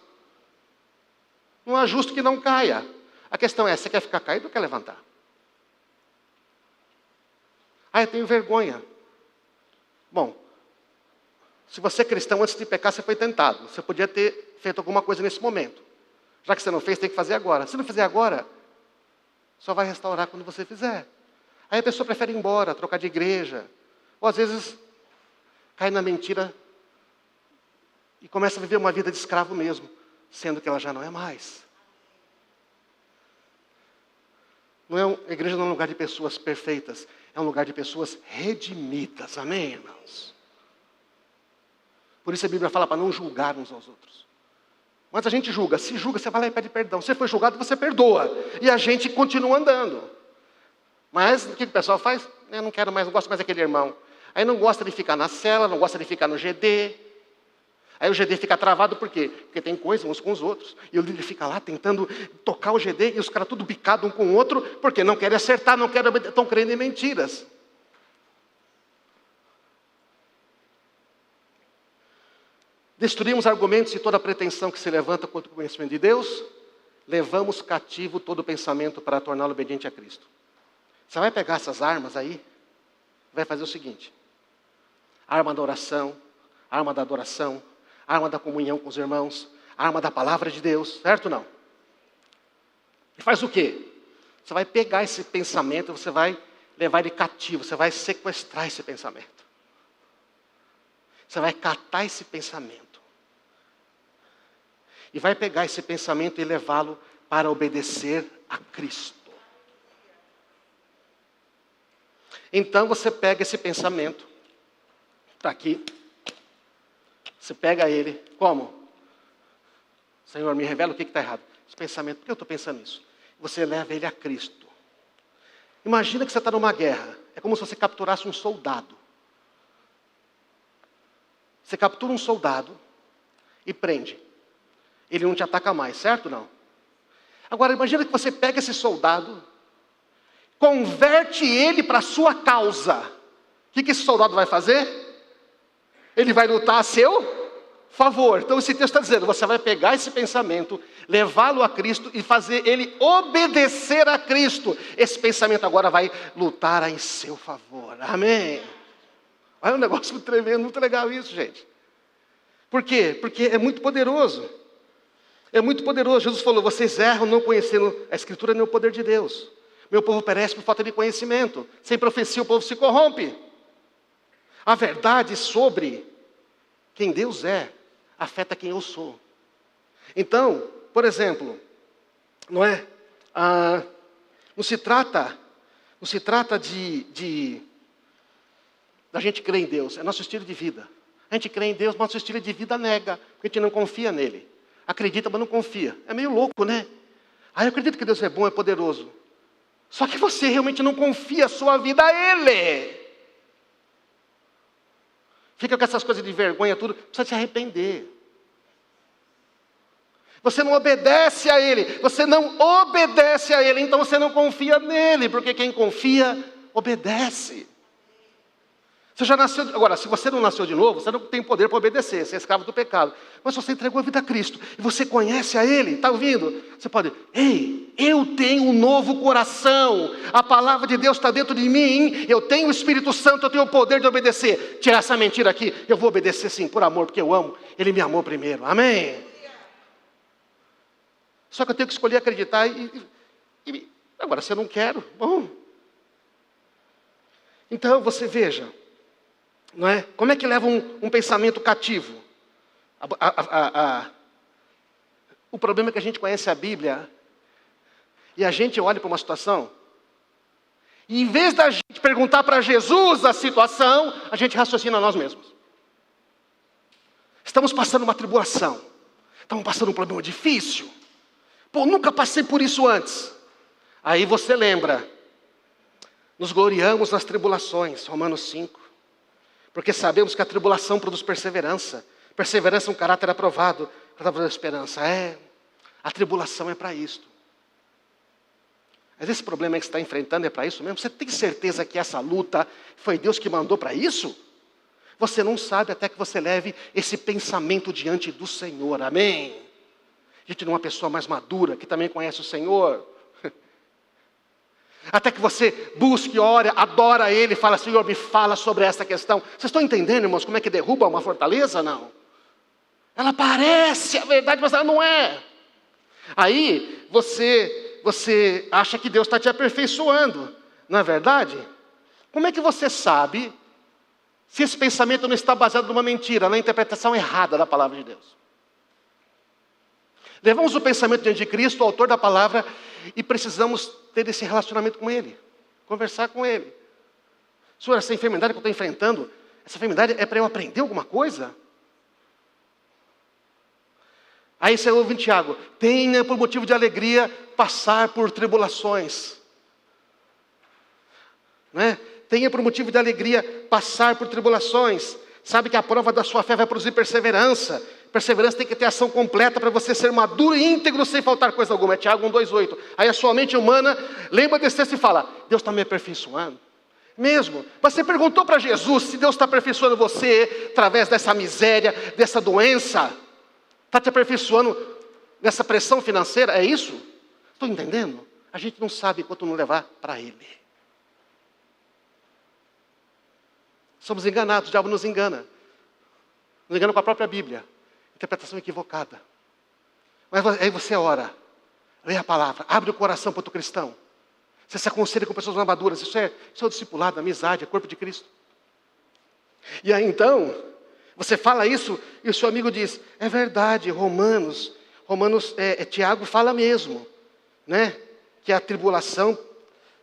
Não há justo que não caia. A questão é, você quer ficar caído ou quer levantar? Eu tenho vergonha. Bom, se você é cristão, antes de pecar, você foi tentado. Você podia ter feito alguma coisa nesse momento. Já que você não fez, tem que fazer agora. Se não fizer agora, só vai restaurar quando você fizer. Aí a pessoa prefere ir embora, trocar de igreja. Ou às vezes cai na mentira e começa a viver uma vida de escravo mesmo, sendo que ela já não é mais. A igreja não é um lugar de pessoas perfeitas, é um lugar de pessoas redimidas. Amém, irmãos? Por isso a Bíblia fala para não julgar uns aos outros. Mas a gente julga, se julga, você vai lá e pede perdão. Você foi julgado, você perdoa. E a gente continua andando. Mas o que o pessoal faz? Eu não quero mais, não gosto mais daquele irmão. Aí não gosta de ficar na cela, não gosta de ficar no GD. Aí o GD fica travado por quê? Porque tem coisa uns com os outros. E o líder fica lá tentando tocar o GD e os caras tudo bicado um com o outro, porque não querem acertar, não querem obedecer, estão crendo em mentiras. Destruímos argumentos e toda pretensão que se levanta contra o conhecimento de Deus. Levamos cativo todo pensamento para torná-lo obediente a Cristo. Você vai pegar essas armas aí, vai fazer o seguinte. Arma da oração, arma da adoração, arma da comunhão com os irmãos, arma da palavra de Deus, certo ou não? E faz o quê? Você vai pegar esse pensamento, você vai levar ele cativo, você vai sequestrar esse pensamento. Você vai catar esse pensamento. E vai pegar esse pensamento e levá-lo para obedecer a Cristo. Então você pega esse pensamento, está aqui, você pega ele, como? Senhor, me revela o que está errado. Esse pensamento, por que eu estou pensando nisso? Você leva ele a Cristo. Imagina que você está numa guerra, é como se você capturasse um soldado. Você captura um soldado e prende. Ele não te ataca mais, certo ou não? Agora imagina que você pega esse soldado, converte ele para a sua causa. O que esse soldado vai fazer? Ele vai lutar a seu favor. Então esse texto está dizendo, você vai pegar esse pensamento, levá-lo a Cristo e fazer ele obedecer a Cristo. Esse pensamento agora vai lutar em seu favor. Amém? Olha um negócio tremendo, muito legal isso, gente. Por quê? Porque é muito poderoso. É muito poderoso. Jesus falou, vocês erram não conhecendo a Escritura nem o poder de Deus. Meu povo perece por falta de conhecimento. Sem profecia o povo se corrompe. A verdade sobre quem Deus é, afeta quem eu sou. Então, por exemplo, não se trata da gente crer em Deus, é nosso estilo de vida. A gente crê em Deus, mas nosso estilo de vida nega, porque a gente não confia nele. Acredita, mas não confia. É meio louco, né? Eu acredito que Deus é bom, é poderoso. Só que você realmente não confia a sua vida a Ele. Fica com essas coisas de vergonha, tudo, precisa se arrepender. Você não obedece a Ele, então você não confia nele, porque quem confia, obedece. Você já nasceu, agora, se você não nasceu de novo, você não tem poder para obedecer, você é escravo do pecado. Mas se você entregou a vida a Cristo, e você conhece a Ele, está ouvindo? Você pode, eu tenho um novo coração, a palavra de Deus está dentro de mim, eu tenho o Espírito Santo, eu tenho o poder de obedecer. Tirar essa mentira aqui, eu vou obedecer sim, por amor, porque eu amo, Ele me amou primeiro, amém? Só que eu tenho que escolher acreditar agora, se eu não quero, bom. Então, você veja, não é? Como é que leva um pensamento cativo? O problema é que a gente conhece a Bíblia e a gente olha para uma situação e em vez da gente perguntar para Jesus a situação, a gente raciocina nós mesmos. Estamos passando uma tribulação, estamos passando um problema difícil. Nunca passei por isso antes. Aí você lembra, nos gloriamos nas tribulações, Romanos 5. Porque sabemos que a tribulação produz perseverança. Perseverança é um caráter aprovado. Para a esperança. A tribulação é para isto. Mas esse problema que você está enfrentando é para isso mesmo? Você tem certeza que essa luta foi Deus que mandou para isso? Você não sabe até que você leve esse pensamento diante do Senhor. Amém? A gente não é uma pessoa mais madura, que também conhece o Senhor. Até que você busque, ore, adora Ele, fala, Senhor, me fala sobre essa questão. Vocês estão entendendo, irmãos, como é que derruba uma fortaleza? Não. Ela parece a verdade, mas ela não é. Aí, você acha que Deus está te aperfeiçoando. Não é verdade? Como é que você sabe se esse pensamento não está baseado numa mentira, na interpretação errada da palavra de Deus? Levamos o pensamento diante de Cristo, o autor da palavra, e precisamos ter esse relacionamento com Ele. Conversar com Ele. Senhor, essa enfermidade que eu estou enfrentando, essa enfermidade é para eu aprender alguma coisa? Aí você ouve em Tiago, tenha por motivo de alegria passar por tribulações. Né? Tenha por motivo de alegria passar por tribulações. Sabe que a prova da sua fé vai produzir perseverança. Perseverança tem que ter ação completa para você ser maduro e íntegro sem faltar coisa alguma. É Tiago 1:2:8. Aí a sua mente humana lembra desse texto e fala, Deus está me aperfeiçoando. Mesmo. Você perguntou para Jesus se Deus está aperfeiçoando você através dessa miséria, dessa doença? Está te aperfeiçoando nessa pressão financeira? É isso? Estou entendendo? A gente não sabe quanto não levar para Ele. Somos enganados, o diabo nos engana. Nos engana com a própria Bíblia. Interpretação equivocada. Mas aí você ora, lê a palavra, abre o coração para o cristão. Você se aconselha com pessoas maduras. Isso é o discipulado, amizade, é corpo de Cristo. E aí então, você fala isso e o seu amigo diz, é verdade, Tiago fala mesmo, né? Que a tribulação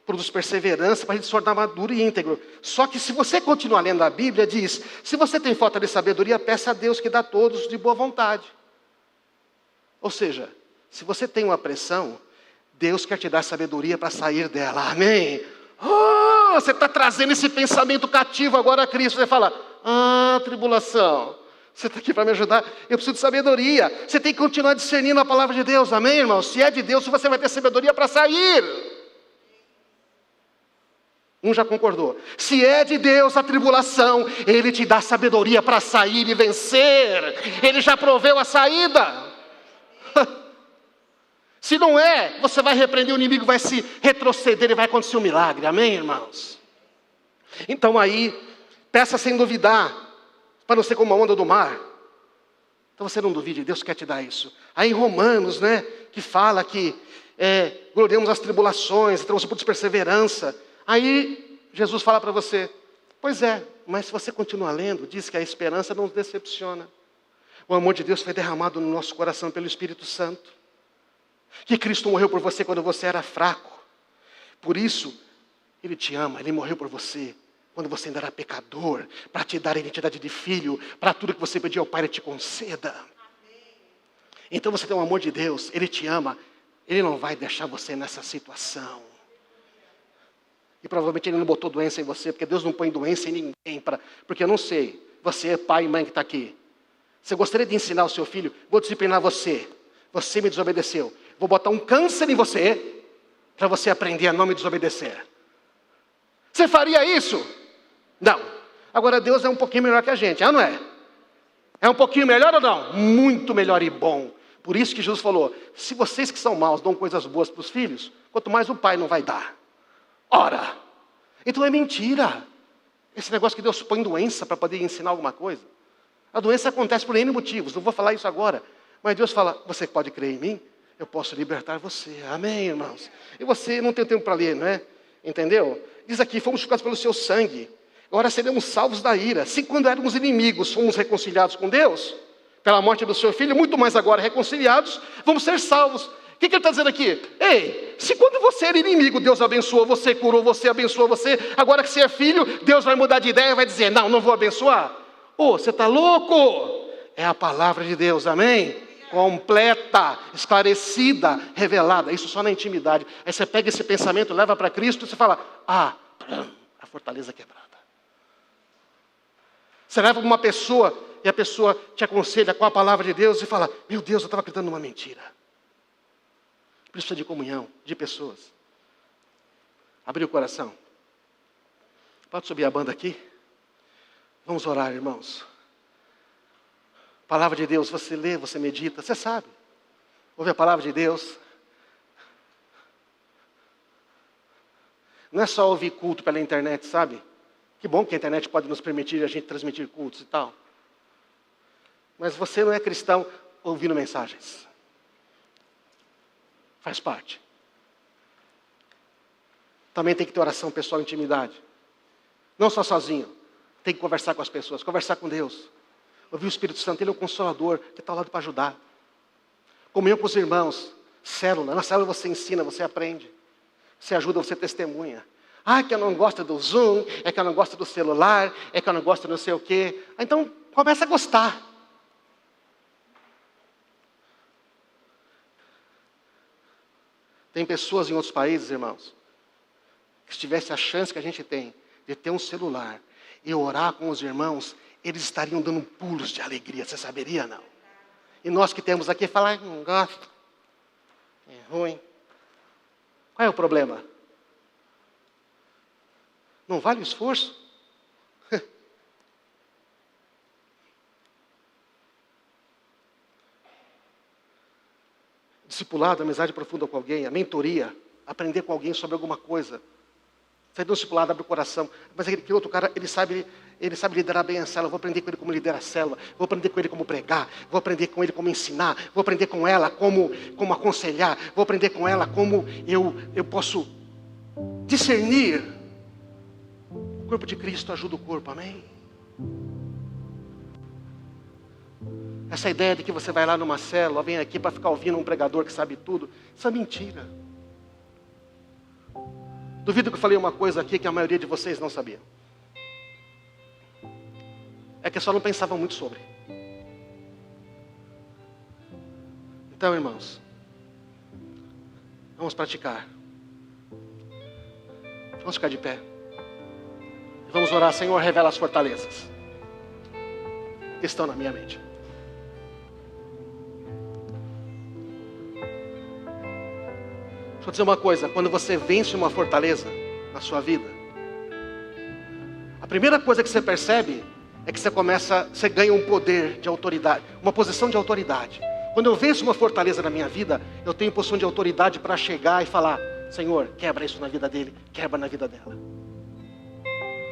produz perseverança para a gente se tornar maduro e íntegro. Só que se você continuar lendo a Bíblia, diz, se você tem falta de sabedoria, peça a Deus que dá a todos de boa vontade. Ou seja, se você tem uma pressão, Deus quer te dar sabedoria para sair dela. Amém? Oh, você está trazendo esse pensamento cativo agora a Cristo. Você fala, tribulação, você está aqui para me ajudar, eu preciso de sabedoria. Você tem que continuar discernindo a palavra de Deus. Amém, irmão? Se é de Deus, você vai ter sabedoria para sair. Um já concordou. Se é de Deus a tribulação, Ele te dá sabedoria para sair e vencer. Ele já proveu a saída. Se não é, você vai repreender o inimigo, vai se retroceder e vai acontecer um milagre. Amém, irmãos? Então aí, peça sem duvidar, para não ser como a onda do mar. Então você não duvide, Deus quer te dar isso. Aí em Romanos, né, que fala que gloriamos as tribulações, estamos por perseverança. Aí Jesus fala para você, pois é, mas se você continuar lendo, diz que a esperança não nos decepciona. O amor de Deus foi derramado no nosso coração pelo Espírito Santo. Que Cristo morreu por você quando você era fraco. Por isso, Ele te ama, Ele morreu por você quando você ainda era pecador, para te dar a identidade de filho, para tudo que você pedir ao Pai, Ele te conceda. Então você tem o amor de Deus, Ele te ama, Ele não vai deixar você nessa situação. E provavelmente Ele não botou doença em você, porque Deus não põe doença em ninguém, porque eu não sei, você é pai e mãe que está aqui. Você gostaria de ensinar o seu filho, vou disciplinar você, você me desobedeceu, vou botar um câncer em você, para você aprender a não me desobedecer. Você faria isso? Não. Agora Deus é um pouquinho melhor que a gente, não é? É um pouquinho melhor ou não? Muito melhor e bom. Por isso que Jesus falou, se vocês que são maus dão coisas boas para os filhos, quanto mais o pai não vai dar. Ora, então é mentira. Esse negócio que Deus põe doença para poder ensinar alguma coisa. A doença acontece por N motivos, não vou falar isso agora. Mas Deus fala, você pode crer em mim? Eu posso libertar você. Amém, irmãos? E você não tem tempo para ler, não é? Entendeu? Diz aqui, fomos justificados pelo seu sangue. Agora seremos salvos da ira. Se quando éramos inimigos fomos reconciliados com Deus, pela morte do seu filho, muito mais agora reconciliados, vamos ser salvos. O que ele está dizendo aqui? Ei, se quando você era inimigo, Deus abençoou você, curou você, abençoou você, agora que você é filho, Deus vai mudar de ideia e vai dizer, não vou abençoar. Você está louco? É a palavra de Deus, amém? Completa, esclarecida, revelada. Isso só na intimidade. Aí você pega esse pensamento, leva para Cristo e você fala, a fortaleza quebrada. Você leva para uma pessoa e a pessoa te aconselha com a palavra de Deus e fala, meu Deus, eu estava acreditando numa mentira. Precisa de comunhão, de pessoas. Abrir o coração. Pode subir a banda aqui? Vamos orar, irmãos. Palavra de Deus, você lê, você medita, você sabe. Ouve a palavra de Deus. Não é só ouvir culto pela internet, sabe? Que bom que a internet pode nos permitir a gente transmitir cultos e tal. Mas você não é cristão ouvindo mensagens. Faz parte. Também tem que ter oração pessoal e intimidade. Não só sozinho. Tem que conversar com as pessoas, conversar com Deus. Ouvir o Espírito Santo, Ele é o Consolador, que está ao lado para ajudar. Comunhão com os irmãos, célula. Na célula você ensina, você aprende. Você ajuda, você testemunha. Ah, que eu não gosto do Zoom, é que eu não gosto do celular, é que eu não gosto de não sei o quê. Então, começa a gostar. Tem pessoas em outros países, irmãos, que se tivesse a chance que a gente tem de ter um celular e orar com os irmãos, eles estariam dando pulos de alegria. Você saberia, não? E nós que temos aqui, falar, não gosto, é ruim. Qual é o problema? Não vale o esforço? Discipulado, amizade profunda com alguém, a mentoria, aprender com alguém sobre alguma coisa. Sai do discipulado, abre o coração. Mas aquele outro cara, ele sabe liderar bem a célula. Vou aprender com ele como liderar a célula. Vou aprender com ele como pregar. Vou aprender com ele como ensinar. Vou aprender com ela como aconselhar. Vou aprender com ela como eu posso discernir. O corpo de Cristo ajuda o corpo, amém? Essa ideia de que você vai lá numa célula, vem aqui para ficar ouvindo um pregador que sabe tudo, isso é mentira. Duvido que eu falei uma coisa aqui que a maioria de vocês não sabia. É que só não pensavam muito sobre. Então, irmãos, vamos praticar. Vamos ficar de pé. E vamos orar, Senhor, revela as fortalezas que estão na minha mente. Deixa eu dizer uma coisa, quando você vence uma fortaleza na sua vida, a primeira coisa que você percebe é que você ganha um poder de autoridade, uma posição de autoridade. Quando eu venço uma fortaleza na minha vida, eu tenho posição de autoridade para chegar e falar, Senhor, quebra isso na vida dele, quebra na vida dela.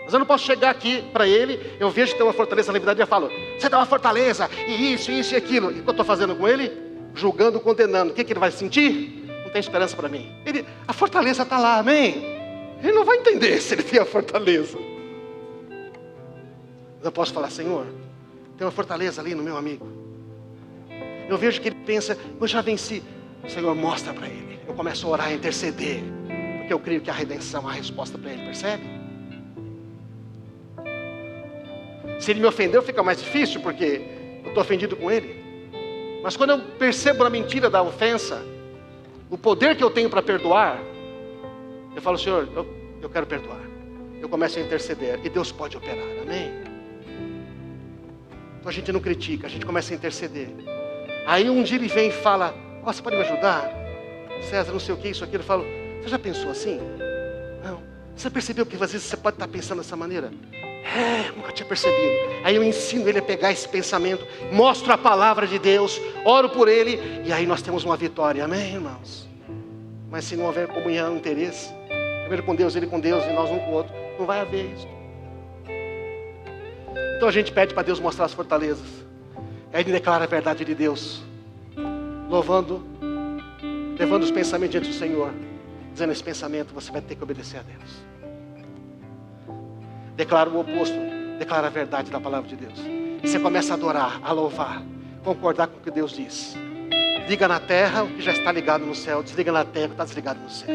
Mas eu não posso chegar aqui para ele, eu vejo que tem uma fortaleza na vida dele e eu falo, você tem uma fortaleza, e isso e aquilo. E o que eu estou fazendo com ele? Julgando, condenando. O que ele vai sentir? Não tem esperança para mim. A fortaleza está lá, amém? Ele não vai entender se ele tem a fortaleza. Mas eu posso falar, Senhor, tem uma fortaleza ali no meu amigo. Eu vejo que ele pensa, eu já venci. Senhor, mostra para ele. Eu começo a orar, a interceder. Porque eu creio que a redenção é a resposta para ele, percebe? Se ele me ofendeu, fica mais difícil, porque eu estou ofendido com ele. Mas quando eu percebo a mentira da ofensa, o poder que eu tenho para perdoar, eu falo, Senhor, eu quero perdoar. Eu começo a interceder, e Deus pode operar, amém? Então a gente não critica, a gente começa a interceder. Aí um dia ele vem e fala, você pode me ajudar? César, não sei o que, isso, aquilo. Eu falo, você já pensou assim? Não. Você percebeu que às vezes você pode estar pensando dessa maneira? Nunca tinha percebido. Aí eu ensino ele a pegar esse pensamento, mostro a palavra de Deus, oro por ele, e aí nós temos uma vitória, amém, irmãos? Mas se não houver comunhão, interesse, primeiro com Deus, ele com Deus e nós um com o outro, não vai haver isso. Então a gente pede para Deus mostrar as fortalezas. Aí ele declara a verdade de Deus, louvando, levando os pensamentos diante do Senhor, dizendo, esse pensamento você vai ter que obedecer a Deus. Declara o oposto, declara a verdade da palavra de Deus. E você começa a adorar, a louvar, concordar com o que Deus diz. Liga na terra o que já está ligado no céu, desliga na terra o que está desligado no céu.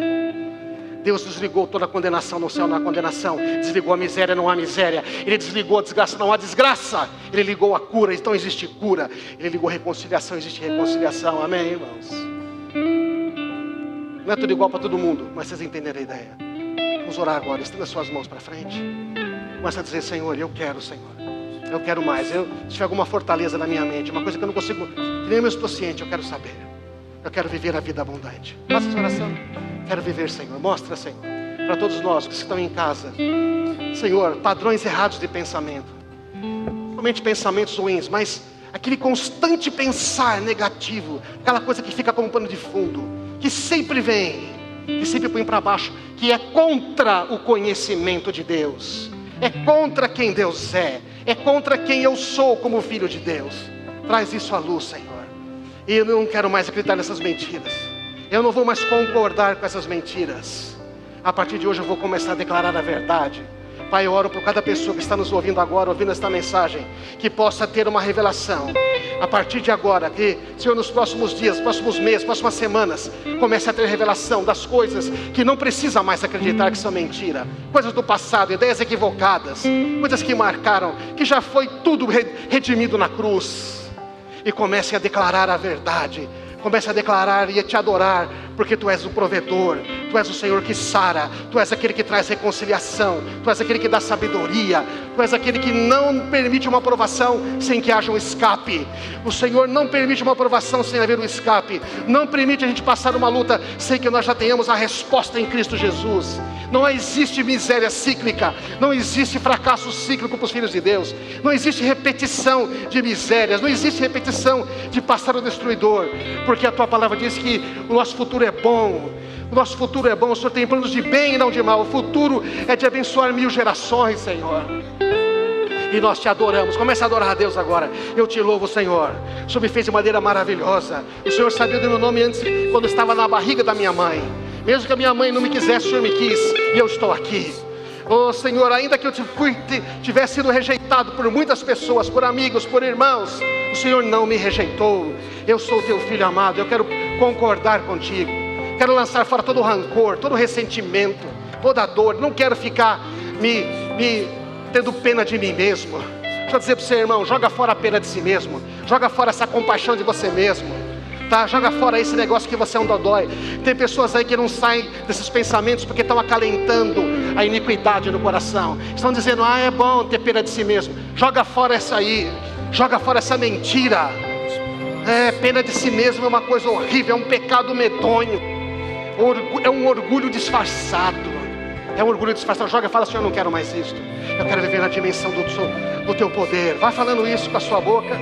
Deus desligou toda a condenação no céu, não há condenação. Desligou a miséria, não há miséria. Ele desligou a desgraça, não há desgraça. Ele ligou a cura, então existe cura. Ele ligou a reconciliação, existe reconciliação. Amém, irmãos? Não é tudo igual para todo mundo, mas vocês entenderam a ideia. Vamos orar agora, estenda suas mãos para frente. Começa a dizer, Senhor, eu quero, Senhor. Eu quero mais. Se tiver alguma fortaleza na minha mente, uma coisa que eu não consigo, que nem eu estou ciente, eu quero saber. Eu quero viver a vida abundante. Faça essa oração. Quero viver, Senhor. Mostra, Senhor, para todos nós que estão em casa. Senhor, padrões errados de pensamento. Não somente pensamentos ruins, mas aquele constante pensar negativo. Aquela coisa que fica como um pano de fundo. Que sempre vem, que sempre põe para baixo. Que é contra o conhecimento de Deus. É contra quem Deus é. É contra quem eu sou como filho de Deus. Traz isso à luz, Senhor. E eu não quero mais acreditar nessas mentiras. Eu não vou mais concordar com essas mentiras. A partir de hoje eu vou começar a declarar a verdade. Pai, eu oro por cada pessoa que está nos ouvindo agora, ouvindo esta mensagem, que possa ter uma revelação A partir de agora, que, Senhor, nos próximos dias, próximos meses, próximas semanas, comece a ter revelação das coisas que não precisa mais acreditar que são mentira. Coisas do passado, ideias equivocadas, coisas que marcaram, que já foi tudo redimido na cruz. E comece a declarar a verdade. Comece a declarar e a te adorar, porque Tu és o provedor, Tu és o Senhor que sara, Tu és aquele que traz reconciliação, Tu és aquele que dá sabedoria, Tu és aquele que não permite uma aprovação sem que haja um escape. O Senhor não permite uma aprovação sem haver um escape, não permite a gente passar uma luta sem que nós já tenhamos a resposta em Cristo Jesus. Não existe miséria cíclica, não existe fracasso cíclico para os filhos de Deus, não existe repetição de misérias, não existe repetição de passar o destruidor, porque a Tua palavra diz que o nosso futuro é bom. O nosso futuro é bom, o Senhor tem planos de bem e não de mal. O futuro é de abençoar 1000 gerações, Senhor. E nós Te adoramos. Comece a adorar a Deus agora. Eu Te louvo, Senhor. O Senhor me fez de maneira maravilhosa. O Senhor sabia do meu nome antes, quando eu estava na barriga da minha mãe. Mesmo que a minha mãe não me quisesse, o Senhor me quis. E eu estou aqui. Oh Senhor, ainda que eu tivesse sido rejeitado por muitas pessoas, por amigos, por irmãos, o Senhor não me rejeitou. Eu sou Teu filho amado. Eu quero concordar contigo. Quero lançar fora todo o rancor, todo o ressentimento, toda a dor. Não quero ficar me tendo pena de mim mesmo. Deixa eu dizer para você, irmão, joga fora a pena de si mesmo. Joga fora essa compaixão de você mesmo. Tá? Joga fora esse negócio que você é um dodói. Tem pessoas aí que não saem desses pensamentos porque estão acalentando a iniquidade no coração. Estão dizendo, é bom ter pena de si mesmo. Joga fora essa aí. Joga fora essa mentira. Pena de si mesmo é uma coisa horrível, é um pecado medonho. É um orgulho disfarçado. É um orgulho disfarçado. Joga e fala, Senhor, eu não quero mais isto. Eu quero viver na dimensão do Teu poder. Vai falando isso com a sua boca.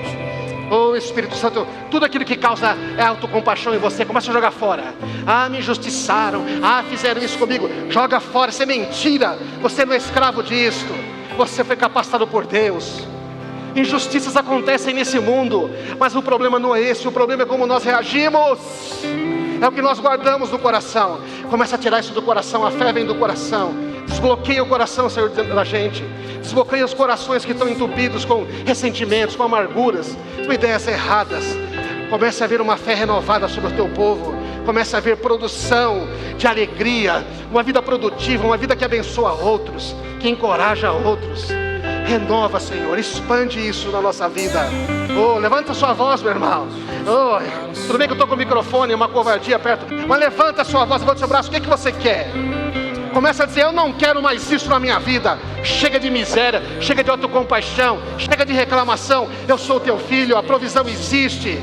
Oh Espírito Santo, tudo aquilo que causa autocompaixão em você, começa a jogar fora. Me injustiçaram, fizeram isso comigo. Joga fora, isso é mentira. Você não é escravo disto. Você foi capacitado por Deus. Injustiças acontecem nesse mundo, mas o problema não é esse. O problema é como nós reagimos. É o que nós guardamos no coração. Começa a tirar isso do coração. A fé vem do coração. Desbloqueia o coração, Senhor, da gente. Desbloqueia os corações que estão entupidos com ressentimentos, com amarguras, com ideias erradas. Comece a haver uma fé renovada sobre o Teu povo. Comece a haver produção de alegria, uma vida produtiva, uma vida que abençoa outros, que encoraja outros. Renova, Senhor, expande isso na nossa vida. Levanta a sua voz, meu irmão. Tudo bem que eu estou com o microfone, uma covardia perto, mas levanta a sua voz, levanta o seu braço. O que você quer? Começa a dizer, eu não quero mais isso na minha vida. Chega de miséria, chega de autocompaixão, chega de reclamação. Eu sou Teu filho, a provisão existe.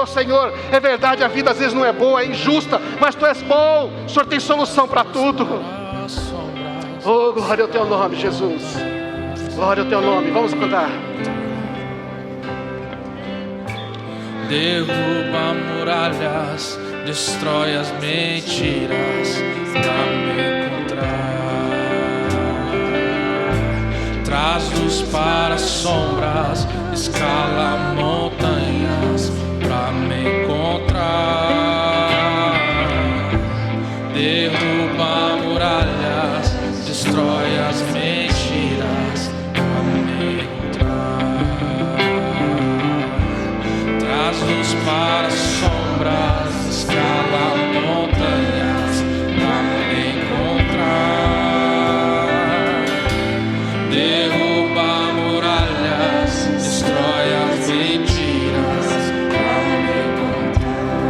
Senhor, é verdade, a vida às vezes não é boa, é injusta, mas Tu és bom. O Senhor tem solução para tudo. Glória ao Teu nome, Jesus. Glória ao Teu nome, vamos cantar. Derruba muralhas, destrói as mentiras pra me encontrar. Traz luz para as sombras, escala montanhas pra me encontrar. Derruba muralhas, destrói as mentiras pra me encontrar. Traz luz para as sombras, escala montanhas pra me encontrar. Derruba muralhas, destrói as mentiras pra me encontrar.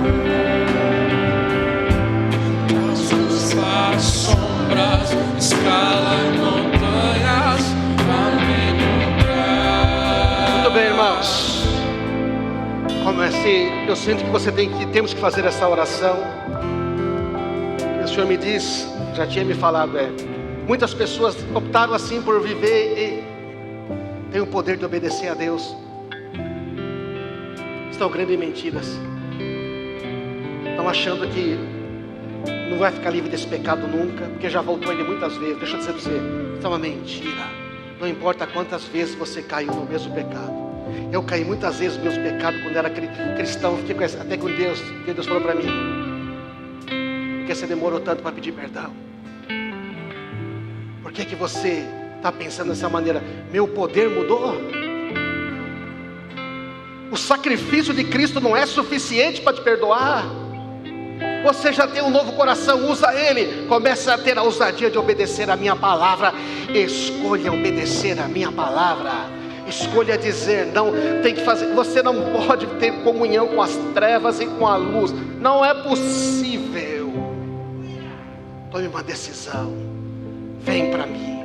Traz luz para as sombras, escala montanhas pra me encontrar. Muito bem, irmãos. Eu sinto que temos que fazer essa oração. O Senhor me diz, já tinha me falado, muitas pessoas optaram assim por viver e têm o poder de obedecer a Deus. Estão crendo em mentiras. Estão achando que não vai ficar livre desse pecado nunca, porque já voltou a ele muitas vezes. Deixa eu dizer para você, isso é uma mentira. Não importa quantas vezes você caiu no mesmo pecado. Eu caí muitas vezes nos meus pecados quando era cristão. Fiquei até com Deus, que Deus falou para mim, porque você demorou tanto para pedir perdão? Por que você está pensando dessa maneira? Meu poder mudou? O sacrifício de Cristo não é suficiente para te perdoar. Você já tem um novo coração, usa ele. Comece a ter a ousadia de obedecer a minha palavra. Escolha obedecer a minha palavra. Escolha dizer não. Tem que fazer. Você não pode ter comunhão com as trevas e com a luz. Não é possível. Tome uma decisão. Vem para mim.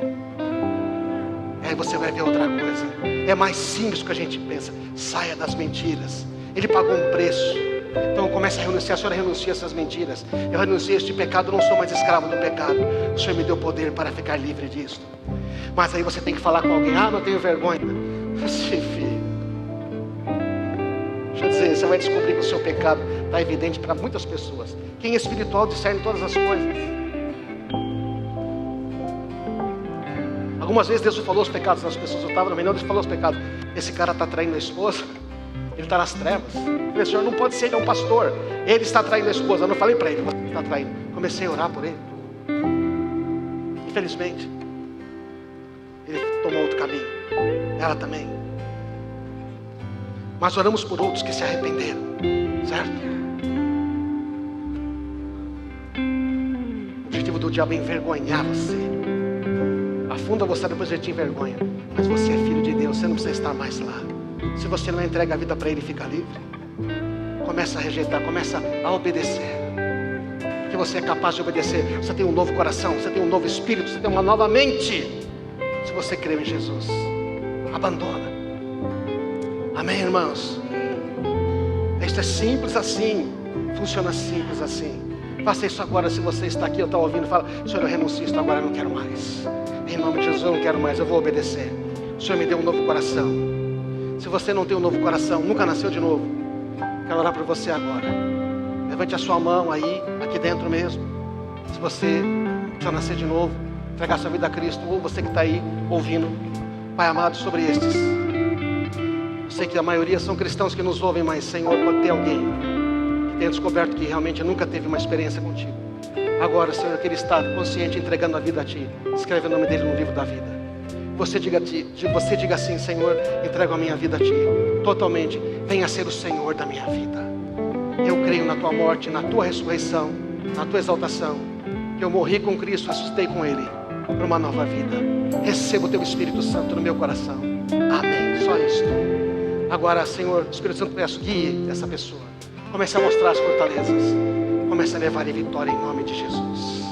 Aí você vai ver outra coisa. É mais simples do que a gente pensa. Saia das mentiras. Ele pagou um preço. Então comece a renunciar. A senhora renuncia a essas mentiras. Eu renuncio a este pecado. Não sou mais escravo do pecado. O Senhor me deu poder para ficar livre disso. Mas aí você tem que falar com alguém. Ah, não tenho vergonha. Você, filho, deixa eu dizer, você vai descobrir que o seu pecado está evidente para muitas pessoas. Quem é espiritual discerne todas as coisas. Algumas vezes Deus falou os pecados das pessoas. Eu estava no meio, Deus falou os pecados. Esse cara está traindo a esposa. Ele está nas trevas. Eu falei, Senhor, não pode ser, ele é um pastor. Ele está traindo a esposa. Eu não falei para ele, você está traindo. Comecei a orar por ele. Infelizmente, ele tomou outro caminho. Ela também. Mas oramos por outros que se arrependeram. Certo? O objetivo do diabo é envergonhar você. Afunda você, depois ele te envergonha. Mas você é filho de Deus, você não precisa estar mais lá. Se você não entrega a vida para ele e fica livre, começa a rejeitar, começa a obedecer. Porque você é capaz de obedecer. Você tem um novo coração, você tem um novo espírito, você tem uma nova mente. Se você crê em Jesus, abandona. Amém, irmãos? Isto é simples assim. Funciona simples assim. Faça isso agora. Se você está aqui, eu estou ouvindo, fala, Senhor, eu renuncio isto agora, eu não quero mais. Em nome de Jesus, eu não quero mais, eu vou obedecer. O Senhor me deu um novo coração. Se você não tem um novo coração, nunca nasceu de novo, quero orar por você agora. Levante a sua mão aí, aqui dentro mesmo. Se você precisa nascer de novo, entregar sua vida a Cristo, ou você que está aí ouvindo, Pai amado, sobre estes. Eu sei que a maioria são cristãos que nos ouvem, mas Senhor, pode ter alguém que tenha descoberto que realmente nunca teve uma experiência contigo. Agora, Senhor, que ele está consciente, entregando a vida a Ti. Escreve o nome dele no livro da vida. Você diga assim, Senhor, entrego a minha vida a Ti, totalmente. Venha ser o Senhor da minha vida. Eu creio na Tua morte, na Tua ressurreição, na Tua exaltação. Que eu morri com Cristo, ressuscitei com Ele para uma nova vida. Recebo o Teu Espírito Santo no meu coração. Amém. Só isto. Agora, Senhor, Espírito Santo, peço, guie essa pessoa. Comece a mostrar as fortalezas. Comece a levar em vitória em nome de Jesus.